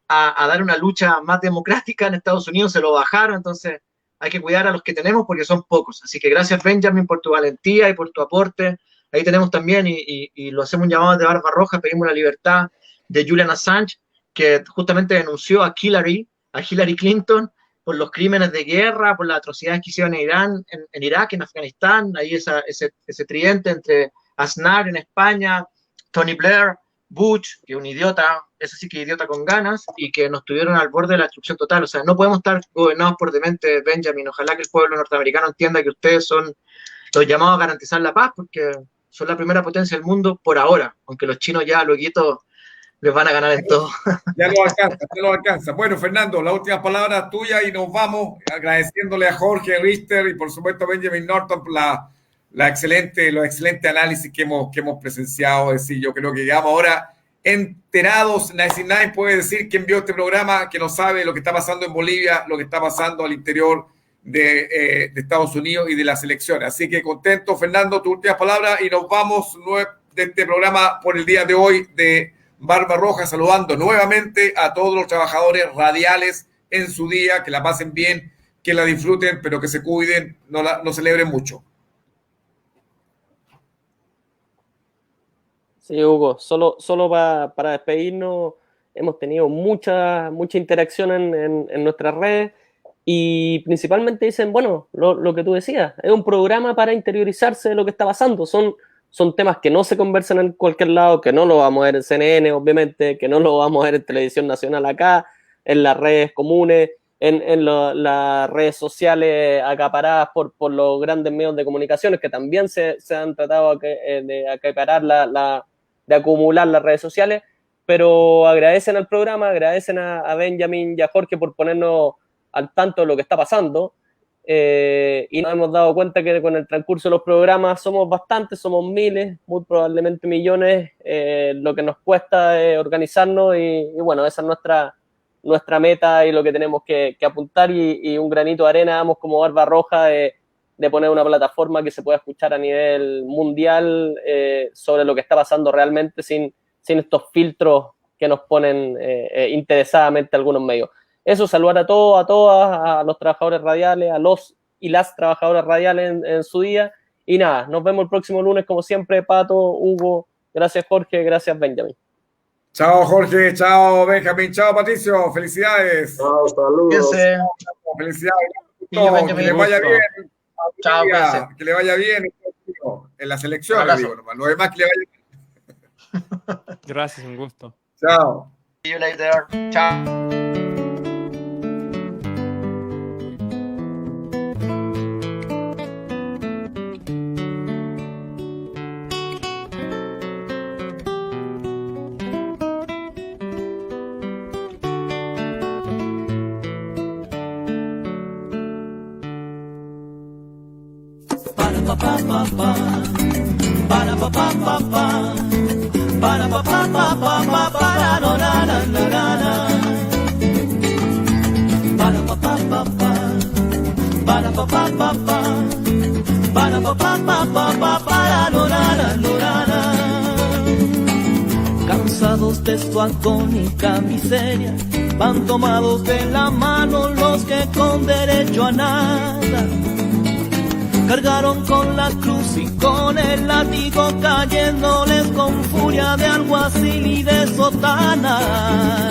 a dar una lucha más democrática en Estados Unidos, se lo bajaron. Entonces hay que cuidar a los que tenemos porque son pocos. Así que gracias, Benjamín, por tu valentía y por tu aporte. Ahí tenemos también, y lo hacemos un llamado de Barba Roja, pedimos la libertad de Julian Assange, que justamente denunció a Hillary Clinton por los crímenes de guerra, por las atrocidades que hicieron en Irán, en Irak, en Afganistán. Ahí ese tridente entre Aznar en España, Tony Blair, Bush, que es un idiota, ese sí que es idiota con ganas, y que nos tuvieron al borde de la destrucción total. O sea, no podemos estar gobernados por demente, Benjamín. Ojalá que el pueblo norteamericano entienda que ustedes son los llamados a garantizar la paz, porque son la primera potencia del mundo por ahora, aunque los chinos ya, luego, les van a ganar en todo. Ya lo alcanza. Bueno, Fernando, la última palabra tuya y nos vamos agradeciéndole a Jorge Richter y por supuesto a Benjamin Norton por los excelentes análisis que hemos presenciado. Es decir, yo creo que llegamos ahora enterados. Nadie puede decir quién vio este programa que no sabe lo que está pasando en Bolivia, lo que está pasando al interior de Estados Unidos y de las elecciones. Así que contento, Fernando, tu última palabra y nos vamos de este programa por el día de hoy de Barba Roja, saludando nuevamente a todos los trabajadores radiales en su día, que la pasen bien, que la disfruten, pero que se cuiden, no celebren mucho. Sí, Hugo, solo para despedirnos, hemos tenido mucha interacción en nuestras redes y principalmente dicen, bueno, lo que tú decías, es un programa para interiorizarse de lo que está pasando, son son temas que no se conversan en cualquier lado, que no lo vamos a ver en CNN, obviamente, que no lo vamos a ver en Televisión Nacional acá, en las redes comunes, en las redes sociales acaparadas por los grandes medios de comunicaciones, que también se han tratado de acaparar, de acumular las redes sociales, pero agradecen al programa, agradecen a Benjamín y a Jorge por ponernos al tanto de lo que está pasando, y nos hemos dado cuenta que con el transcurso de los programas somos bastantes, somos miles, muy probablemente millones, lo que nos cuesta organizarnos y bueno, esa es nuestra meta y lo que tenemos que apuntar y un granito de arena damos como Barba Roja de poner una plataforma que se pueda escuchar a nivel mundial sobre lo que está pasando realmente sin estos filtros que nos ponen interesadamente algunos medios. Eso, saludar a todos, a todas, a los trabajadores radiales, a los y las trabajadoras radiales en su día. Y nada, nos vemos el próximo lunes, como siempre, Pato, Hugo. Gracias, Jorge. Gracias, Benjamín. Chao, Jorge. Chao, Benjamín. Chao, Patricio. Felicidades. Chao, saludos. Felicidades. Benjamín, que le vaya bien. Chao, que le vaya bien en las elecciones, digo nomás. Lo demás que le vaya bien. Gracias, un gusto. Chao. See you later. Chao. Cansados de su agónica miseria, van tomados de la mano los que con derecho a nada cargaron con la cruz y con el látigo cayéndoles con furia de alguacil y de sotana.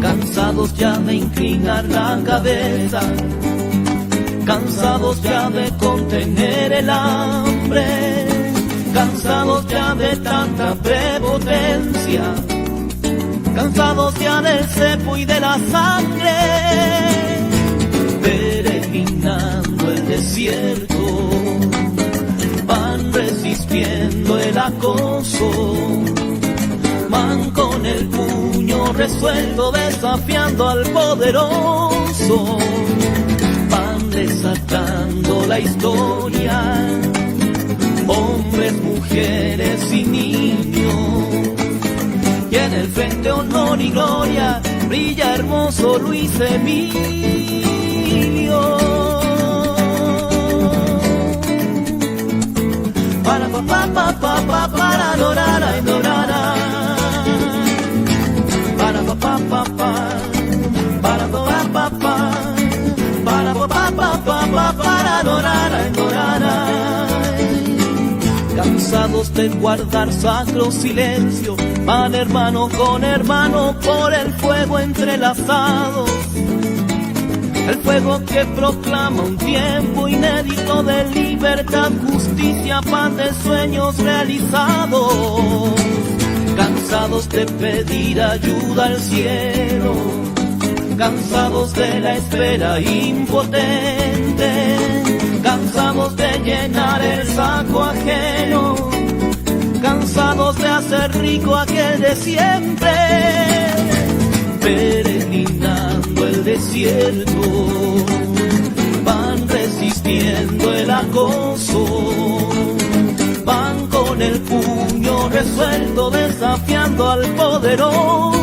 Cansados ya de inclinar la cabeza, cansados ya de contener el hambre, cansados ya de tanta prepotencia, cansados ya del cepo y de la sangre, peregrinando el desierto, van resistiendo el acoso, van con el puño resuelto desafiando al poderoso, van desatando la historia, hombres, mujeres y niños, y en el frente honor y gloria brilla hermoso Luis Emilio. Para adorar a Endorana, para adorar a Endorana. Cansados de guardar sacro silencio, van hermano con hermano por el fuego entrelazados. El fuego que proclama un tiempo inédito de libertad, justicia, paz de sueños realizados. Cansados de pedir ayuda al cielo, cansados de la espera impotente, cansados de llenar el saco ajeno, cansados de hacer rico aquel de siempre, peregrinando el desierto, van resistiendo el acoso, van con el puño resuelto desafiando al poderoso,